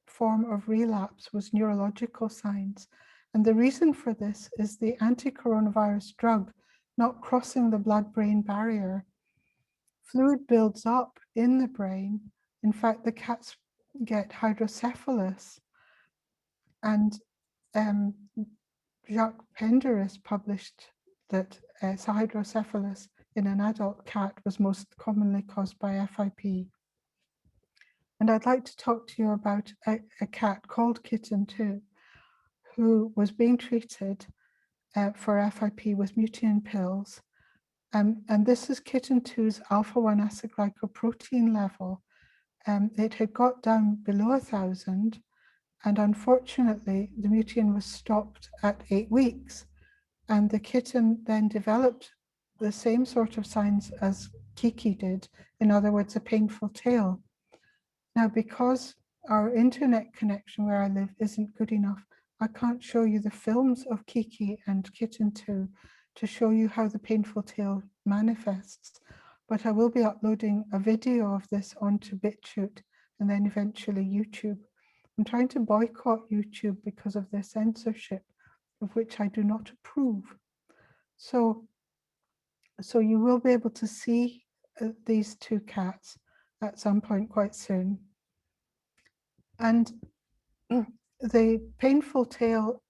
form of relapse was neurological signs. And the reason for this is the anti-coronavirus drug not crossing the blood-brain barrier. Fluid builds up in the brain. In fact, the cats get hydrocephalus. And Jacques Penderis published that hydrocephalus in an adult cat was most commonly caused by FIP. And I'd like to talk to you about a cat called Kitten 2, who was being treated for FIP with Mutian pills. And this is kitten 2's alpha-1 acylglycoprotein level. It had got down below 1,000, and unfortunately, the Mutian was stopped at 8 weeks. And the kitten then developed the same sort of signs as Kiki did, in other words, a painful tail. Now, because our internet connection where I live isn't good enough, I can't show you the films of Kiki and kitten 2 to show you how the painful tail manifests, but I will be uploading a video of this onto BitChute and then eventually YouTube. I'm trying to boycott YouTube because of their censorship, of which I do not approve. So you will be able to see these two cats at some point quite soon. And the painful tail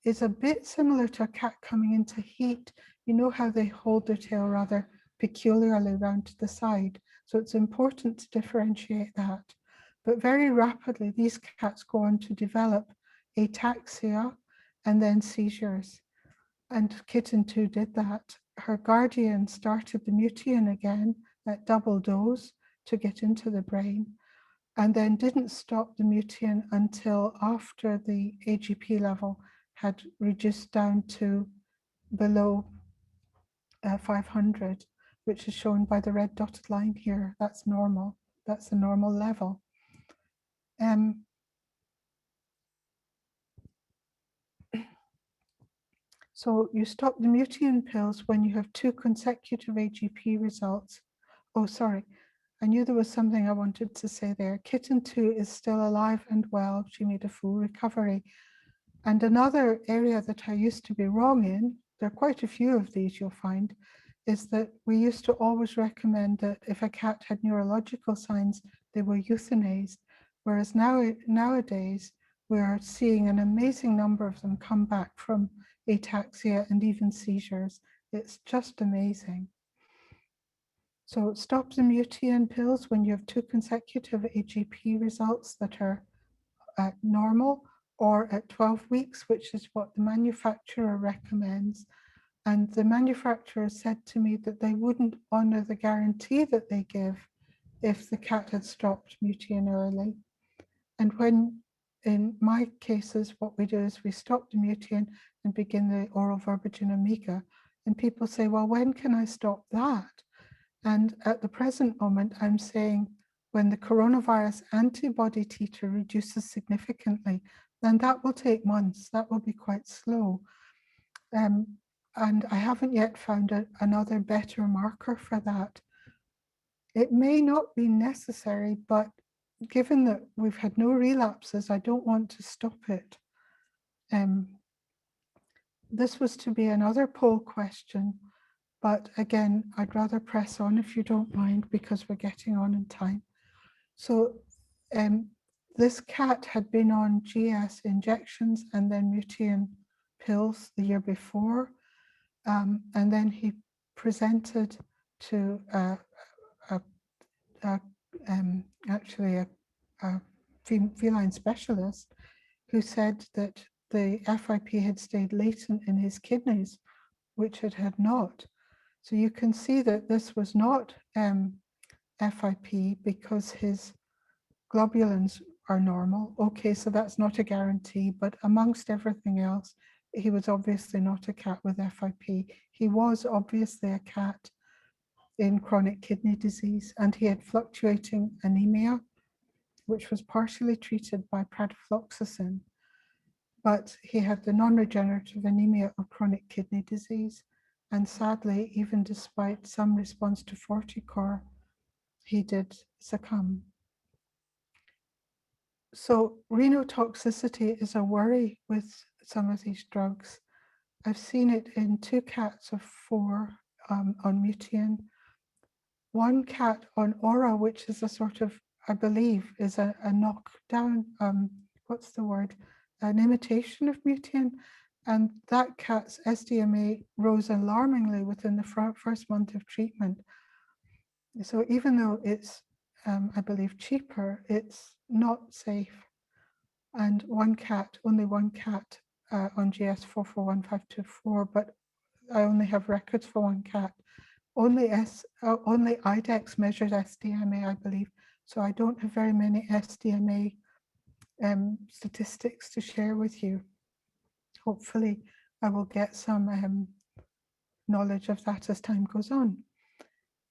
is a bit similar to a cat coming into heat. You know how they hold their tail rather peculiarly round to the side. So it's important to differentiate that. But very rapidly, these cats go on to develop ataxia and then seizures. And kitten 2 did that. Her guardian started the Mutian again at double dose to get into the brain, and then didn't stop the Mutian until after the AGP level had reduced down to below 500, which is shown by the red dotted line here. That's normal. That's the normal level. So you stop the Mutian pills when you have 2 consecutive AGP results. Oh, sorry. I knew there was something I wanted to say there. Kitten 2 is still alive and well. She made a full recovery. And another area that I used to be wrong in, there are quite a few of these you'll find, is that we used to always recommend that if a cat had neurological signs, they were euthanized. Whereas nowadays, we're seeing an amazing number of them come back from ataxia and even seizures. It's just amazing. So stop the Mutian pills when you have 2 consecutive AGP results that are normal, or at 12 weeks, which is what the manufacturer recommends. And the manufacturer said to me that they wouldn't honor the guarantee that they give if the cat had stopped Mutian early. And when, in my cases, what we do is we stop the Mutian and begin the oral Verbigen Amiga. And people say, well, when can I stop that? And at the present moment, I'm saying when the coronavirus antibody titer reduces significantly, then that will take months. That will be quite slow. And I haven't yet found another better marker for that. It may not be necessary, but given that we've had no relapses, I don't want to stop it. This was to be another poll question, but again, I'd rather press on if you don't mind, because we're getting on in time. So this cat had been on GS injections and then Mutian pills the year before. And then he presented to actually a feline specialist who said that the FIP had stayed latent in his kidneys, which it had not. So you can see that this was not FIP because his globulins are normal. Okay, so that's not a guarantee, but amongst everything else, he was obviously not a cat with FIP. He was obviously a cat in chronic kidney disease, and he had fluctuating anemia, which was partially treated by pradifloxacin, but he had the non-regenerative anemia of chronic kidney disease. And sadly, even despite some response to Forticor, he did succumb. So renal toxicity is a worry with some of these drugs. I've seen it in 2 cats of 4 on Mutian, 1 cat on Aura, which is a sort of, I believe, is a knockdown, what's the word, an imitation of Mutian. And that cat's SDMA rose alarmingly within the first month of treatment. So even though it's, I believe, cheaper, it's not safe. And 1 cat, only 1 cat on GS 441524, but I only have records for 1 cat, only IDEX measures SDMA, I believe. So I don't have very many SDMA statistics to share with you. Hopefully, I will get some knowledge of that as time goes on.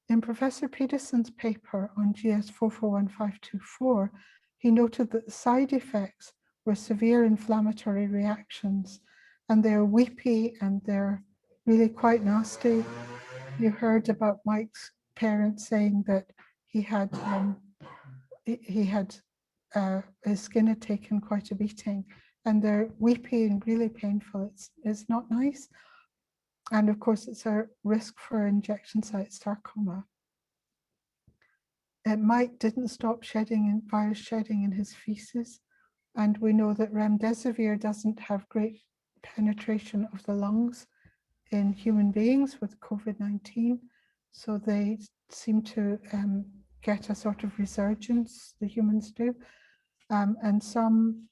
In Professor Peterson's paper on GS 441524, he noted that the side effects were severe inflammatory reactions, and they're weepy and they're really quite nasty. You heard about Mike's parents saying that he had his skin had taken quite a beating, and they're weepy and really painful. It's not nice. And of course, it's a risk for injection site sarcoma. Mike didn't stop virus shedding in his feces. And we know that remdesivir doesn't have great penetration of the lungs in human beings with COVID-19. So they seem to get a sort of resurgence, the humans do. And some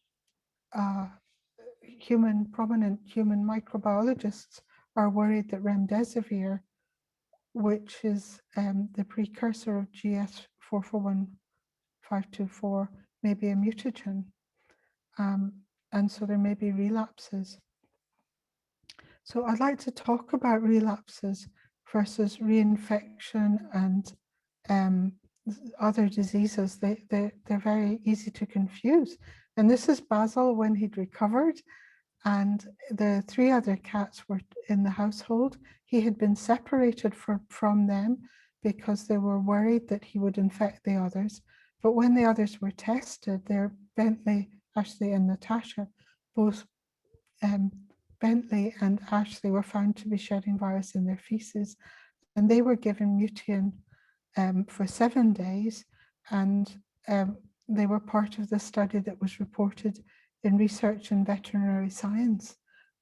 prominent human microbiologists are worried that remdesivir, which is the precursor of GS 441524, may be a mutagen. And so there may be relapses. So I'd like to talk about relapses versus reinfection and other diseases. They're very easy to confuse. And this is Basil when he'd recovered, and the 3 other cats were in the household. He had been separated from them because they were worried that he would infect the others. But when the others were tested, they're Bentley, Ashley, and Natasha, both Bentley and Ashley were found to be shedding virus in their feces, and they were given Mutian for 7 days, and they were part of the study that was reported in Research in Veterinary Science.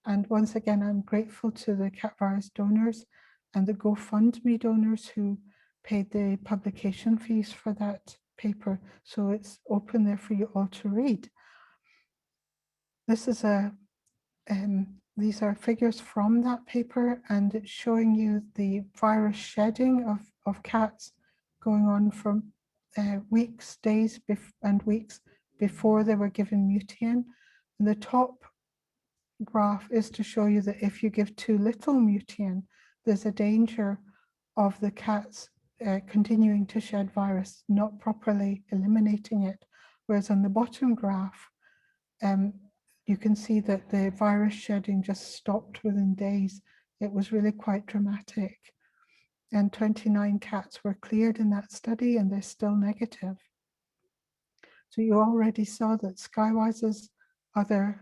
And once again, I'm grateful to the cat virus donors and the GoFundMe donors who paid the publication fees for that paper. So it's open there for you all to read. This is these are figures from that paper, and it's showing you the virus shedding of cats going on from weeks, days, and weeks before they were given Mutian. And the top graph is to show you that if you give too little Mutian, there's a danger of the cats continuing to shed virus, not properly eliminating it. Whereas on the bottom graph, you can see that the virus shedding just stopped within days. It was really quite dramatic. And 29 cats were cleared in that study, and they're still negative. So you already saw that Skywise's other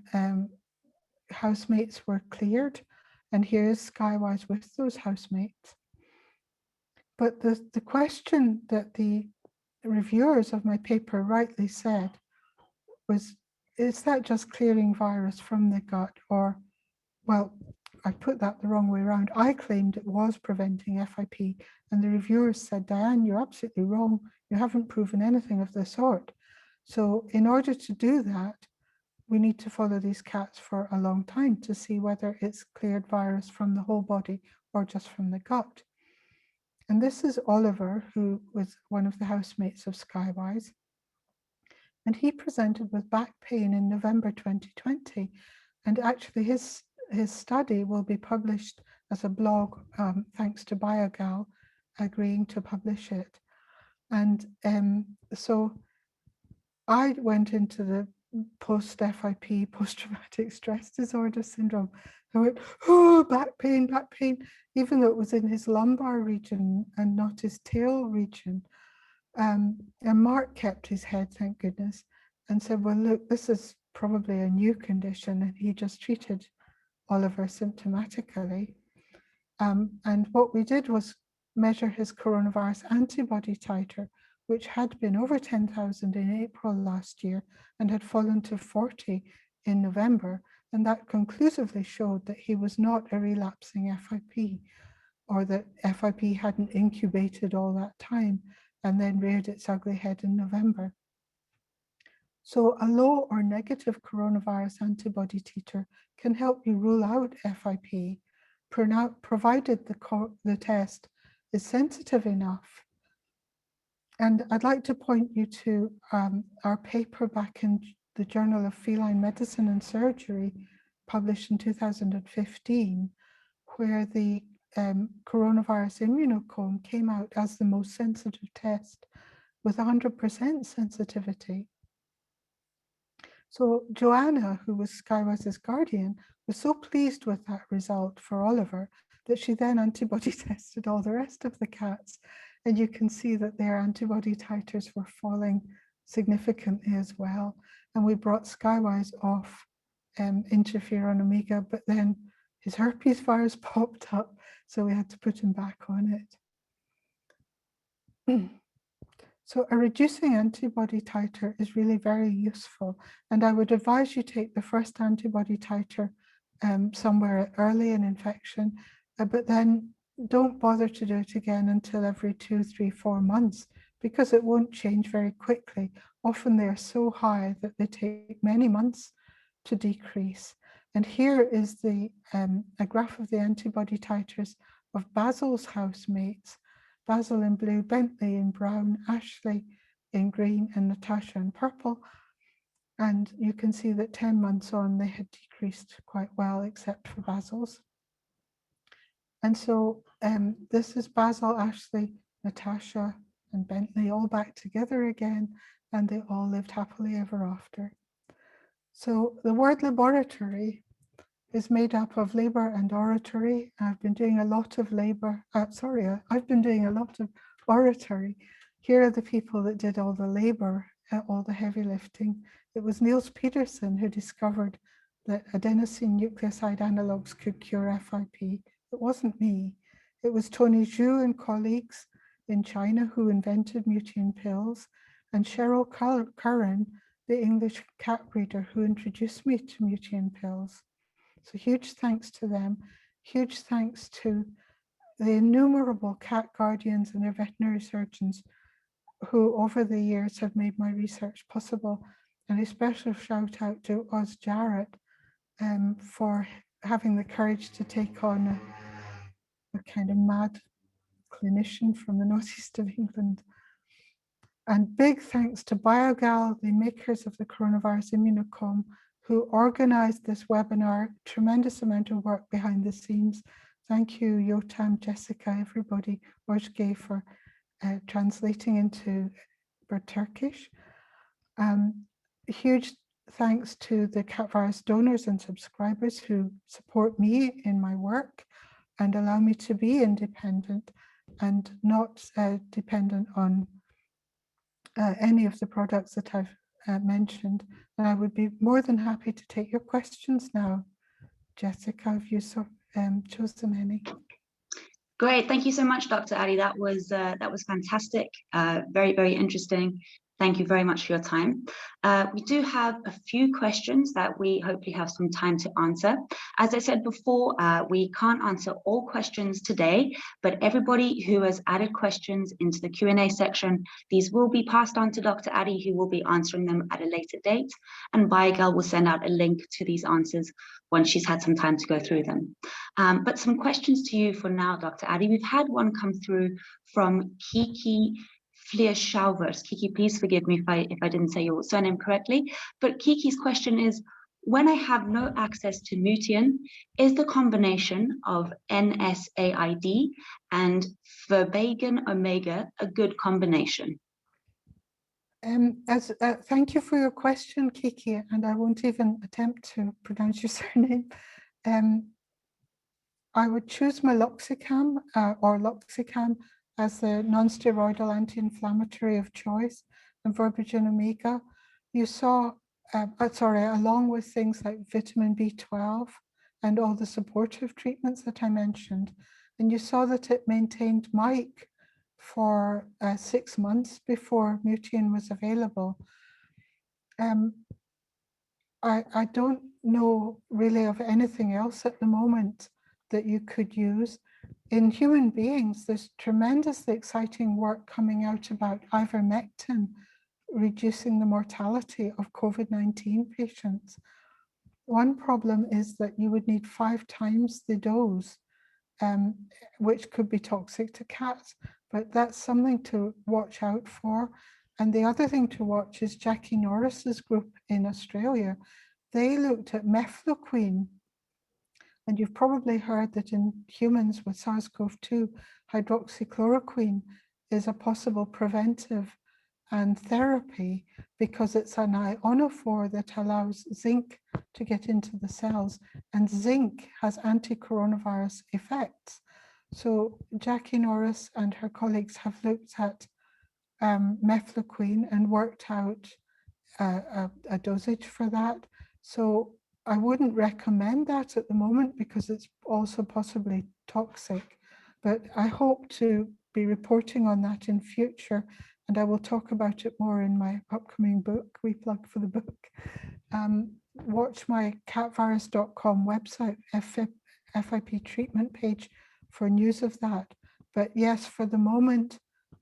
housemates were cleared, and here's Skywise with those housemates. But the question that the reviewers of my paper rightly said was, is that just clearing virus from the gut? Or, well, I put that the wrong way around. I claimed it was preventing FIP, and the reviewers said, Diane, you're absolutely wrong. You haven't proven anything of the sort. So in order to do that, we need to follow these cats for a long time to see whether it's cleared virus from the whole body or just from the gut. And this is Oliver, who was one of the housemates of Skywise. And he presented with back pain in November 2020. And actually his study will be published as a blog, thanks to Biogal agreeing to publish it. And so I went into the post-FIP, post-traumatic stress disorder syndrome. I went, oh, back pain, even though it was in his lumbar region and not his tail region. And Mark kept his head, thank goodness, and said, well, look, this is probably a new condition. And he just treated Oliver symptomatically. And what we did was measure his coronavirus antibody titer, which had been over 10,000 in April last year and had fallen to 40 in November. And that conclusively showed that he was not a relapsing FIP, or that FIP hadn't incubated all that time and then reared its ugly head in November. So a low or negative coronavirus antibody titer can help you rule out FIP, provided the test is sensitive enough. And I'd like to point you to our paper back in the Journal of Feline Medicine and Surgery, published in 2015, where the coronavirus immunocomb came out as the most sensitive test with 100% sensitivity. So Joanna, who was Skywise's guardian, was so pleased with that result for Oliver that she then antibody tested all the rest of the cats. And you can see that their antibody titers were falling significantly as well. And we brought Skywise off interferon omega, but then his herpes virus popped up, so we had to put him back on it. So a reducing antibody titer is really very useful. And I would advise you take the first antibody titer somewhere early in infection, but then don't bother to do it again until every 2, 3, 4 months, because it won't change very quickly. Often they're so high that they take many months to decrease. And here is a graph of the antibody titers of Basil's housemates. Basil in blue, Bentley in brown, Ashley in green, and Natasha in purple. And you can see that 10 months on, they had decreased quite well, except for Basil's. And so this is Basil, Ashley, Natasha, and Bentley all back together again, and they all lived happily ever after. So the word laboratory is made up of labor and oratory. I've been doing a lot of I've been doing a lot of oratory. Here are the people that did all the labor, all the heavy lifting. It was Niels Peterson who discovered that adenosine nucleoside analogues could cure FIP. It wasn't me. It was Tony Zhu and colleagues in China who invented Mutian pills, and Cheryl Curran, the English cat breeder, who introduced me to Mutian pills. So huge thanks to them. Huge thanks to the innumerable cat guardians and their veterinary surgeons who over the years have made my research possible. And a special shout out to Oz Jarrett for having the courage to take on a kind of mad clinician from the northeast of England. And big thanks to Biogal, the makers of the coronavirus immunocomb, who organized this webinar. Tremendous amount of work behind the scenes. Thank you, Yotam, Jessica, everybody, Ojge, for translating into Turkish. Huge thanks to the cat virus donors and subscribers who support me in my work and allow me to be independent and not dependent on any of the products that I've mentioned. And I would be more than happy to take your questions now. Jessica, have you chosen any? Great, thank you so much, Dr. Addie. That was fantastic, very, very interesting. Thank you very much for your time. We do have a few questions that we hopefully have some time to answer. As I said before, we can't answer all questions today, but everybody who has added questions into the Q&A section, these will be passed on to Dr. Addie, who will be answering them at a later date, and Biogal will send out a link to these answers once she's had some time to go through them. But some questions to you for now, Dr. Addie. We've had one come through from Kiki Fleerschauvers. Kiki, please forgive me if I didn't say your surname correctly, but Kiki's question is, when I have no access to Mutian, is the combination of NSAID and verbagen omega a good combination? Thank you for your question, Kiki, and I won't even attempt to pronounce your surname. I would choose meloxicam or loxicam as the non-steroidal anti-inflammatory of choice, and verbagen omega. You saw, along with things like vitamin B12 and all the supportive treatments that I mentioned, and you saw that it maintained Mike for 6 months before Mutian was available. I don't know really of anything else at the moment that you could use. In human beings, there's tremendously exciting work coming out about ivermectin, reducing the mortality of COVID-19 patients. One problem is that you would need 5 times the dose which could be toxic to cats, but that's something to watch out for. And the other thing to watch is Jackie Norris's group in Australia. They looked at mefloquine, and you've probably heard that in humans with SARS-CoV-2, hydroxychloroquine is a possible preventive and therapy because it's an ionophore that allows zinc to get into the cells, and zinc has anti-coronavirus effects. So Jackie Norris and her colleagues have looked at mefloquine and worked out a dosage for that. So I wouldn't recommend that at the moment because it's also possibly toxic, but I hope to be reporting on that in future, and I will talk about it more in my upcoming book. We plug for the book. Watch my catvirus.com website, FIP treatment page for news of that. But yes, for the moment,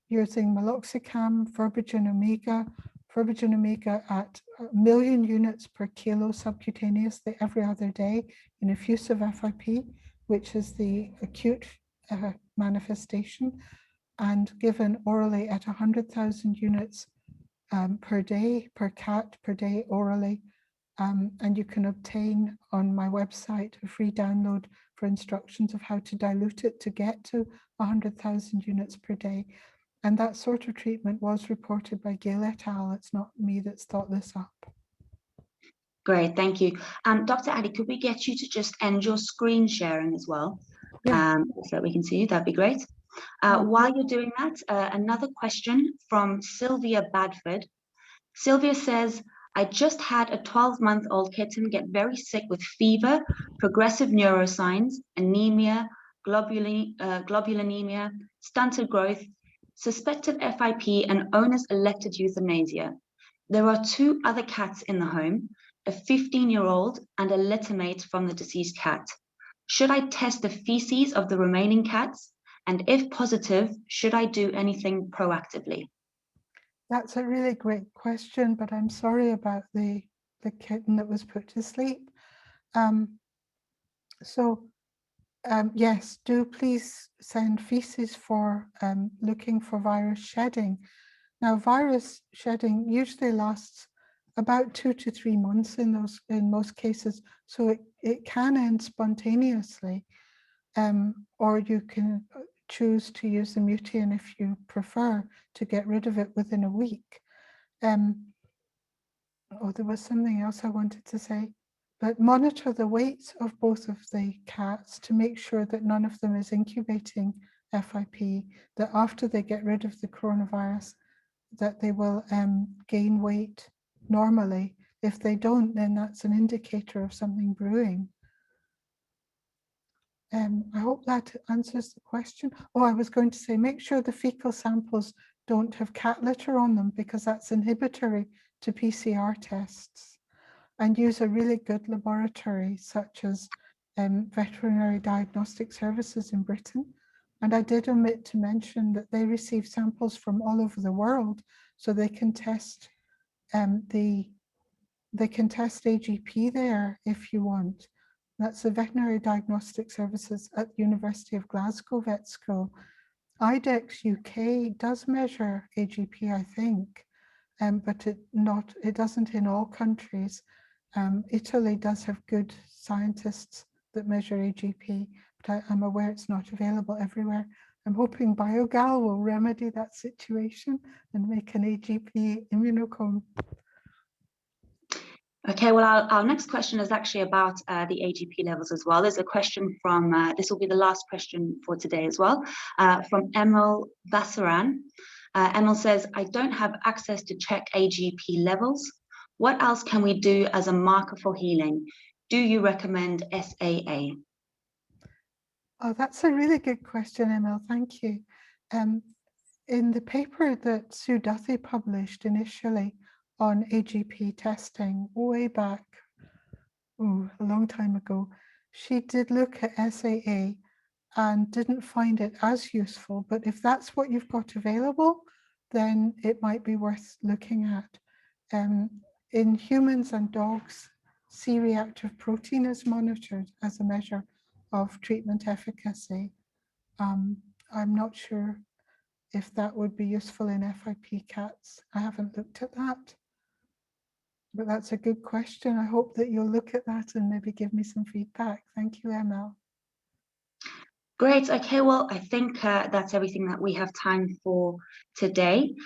using meloxicam, Verbigin Omega at 1 million units per kilo subcutaneously every other day in effusive FIP, which is the acute manifestation, and given orally at 100,000 units per day, per cat per day orally. And you can obtain on my website a free download for instructions of how to dilute it to get to 100,000 units per day. And that sort of treatment was reported by Gail et al. It's not me that's thought this up. Great, thank you. Dr. Addie, could we get you to just end your screen sharing as well? Yeah. So that we can see you, that'd be great. While you're doing that, another question from Sylvia Badford. Sylvia says, I just had a 12-month-old kitten get very sick with fever, progressive neurosigns, anemia, globulinemia, stunted growth, suspected FIP, and owners elected euthanasia. There are 2 other cats in the home, a 15-year-old and a littermate from the deceased cat. Should I test the feces of the remaining cats? And if positive, should I do anything proactively? That's a really great question, but I'm sorry about the kitten that was put to sleep. Yes, do please send feces for looking for virus shedding. Now, virus shedding usually lasts about 2 to 3 months in most cases, so it can end spontaneously, or you can choose to use the Mutian if you prefer to get rid of it within a week. There was something else I wanted to say, but monitor the weight of both of the cats to make sure that none of them is incubating FIP, that after they get rid of the coronavirus, that they will gain weight normally. If they don't, then that's an indicator of something brewing. I hope that answers the question. Oh, I was going to say, make sure the fecal samples don't have cat litter on them because that's inhibitory to PCR tests. And use a really good laboratory such as Veterinary Diagnostic Services in Britain. And I did omit to mention that they receive samples from all over the world, so they can test AGP there if you want. That's the Veterinary Diagnostic Services at the University of Glasgow Vet School. IDEX UK does measure AGP, I think, but it doesn't in all countries. Italy does have good scientists that measure AGP, but I'm aware it's not available everywhere. I'm hoping Biogal will remedy that situation and make an AGP immunocomb. Okay, well, our next question is actually about the AGP levels as well. There's a question from, this will be the last question for today as well, from Emil Vassaran. Emil says, I don't have access to check AGP levels. What else can we do as a marker for healing? Do you recommend SAA? Oh, that's a really good question, Emil. Thank you. In the paper that Sue Duthie published initially on AGP testing way back, a long time ago, she did look at SAA and didn't find it as useful. But if that's what you've got available, then it might be worth looking at. In humans and dogs, C-reactive protein is monitored as a measure of treatment efficacy. I'm not sure if that would be useful in FIP cats. I haven't looked at that, but that's a good question. I hope that you'll look at that and maybe give me some feedback. Thank you, Emma. Great. Okay, well, I think that's everything that we have time for today.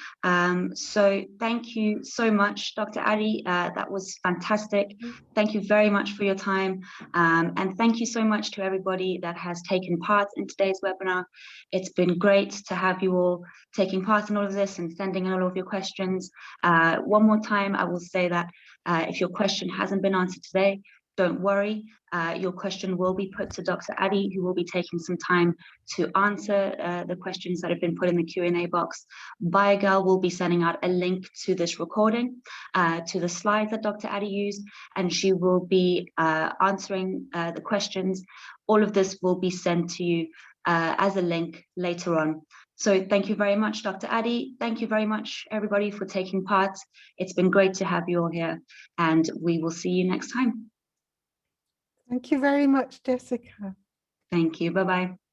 So thank you so much, Dr. Addie. That was fantastic. Thank you very much for your time. And thank you so much to everybody that has taken part in today's webinar. It's been great to have you all taking part in all of this and sending in all of your questions. One more time, I will say that if your question hasn't been answered today, don't worry, your question will be put to Dr. Addie, who will be taking some time to answer the questions that have been put in the Q&A box. Biogal will be sending out a link to this recording, to the slides that Dr. Addie used, and she will be answering the questions. All of this will be sent to you as a link later on. So thank you very much, Dr. Addie. Thank you very much, everybody, for taking part. It's been great to have you all here, and we will see you next time. Thank you very much, Jessica. Thank you. Bye-bye.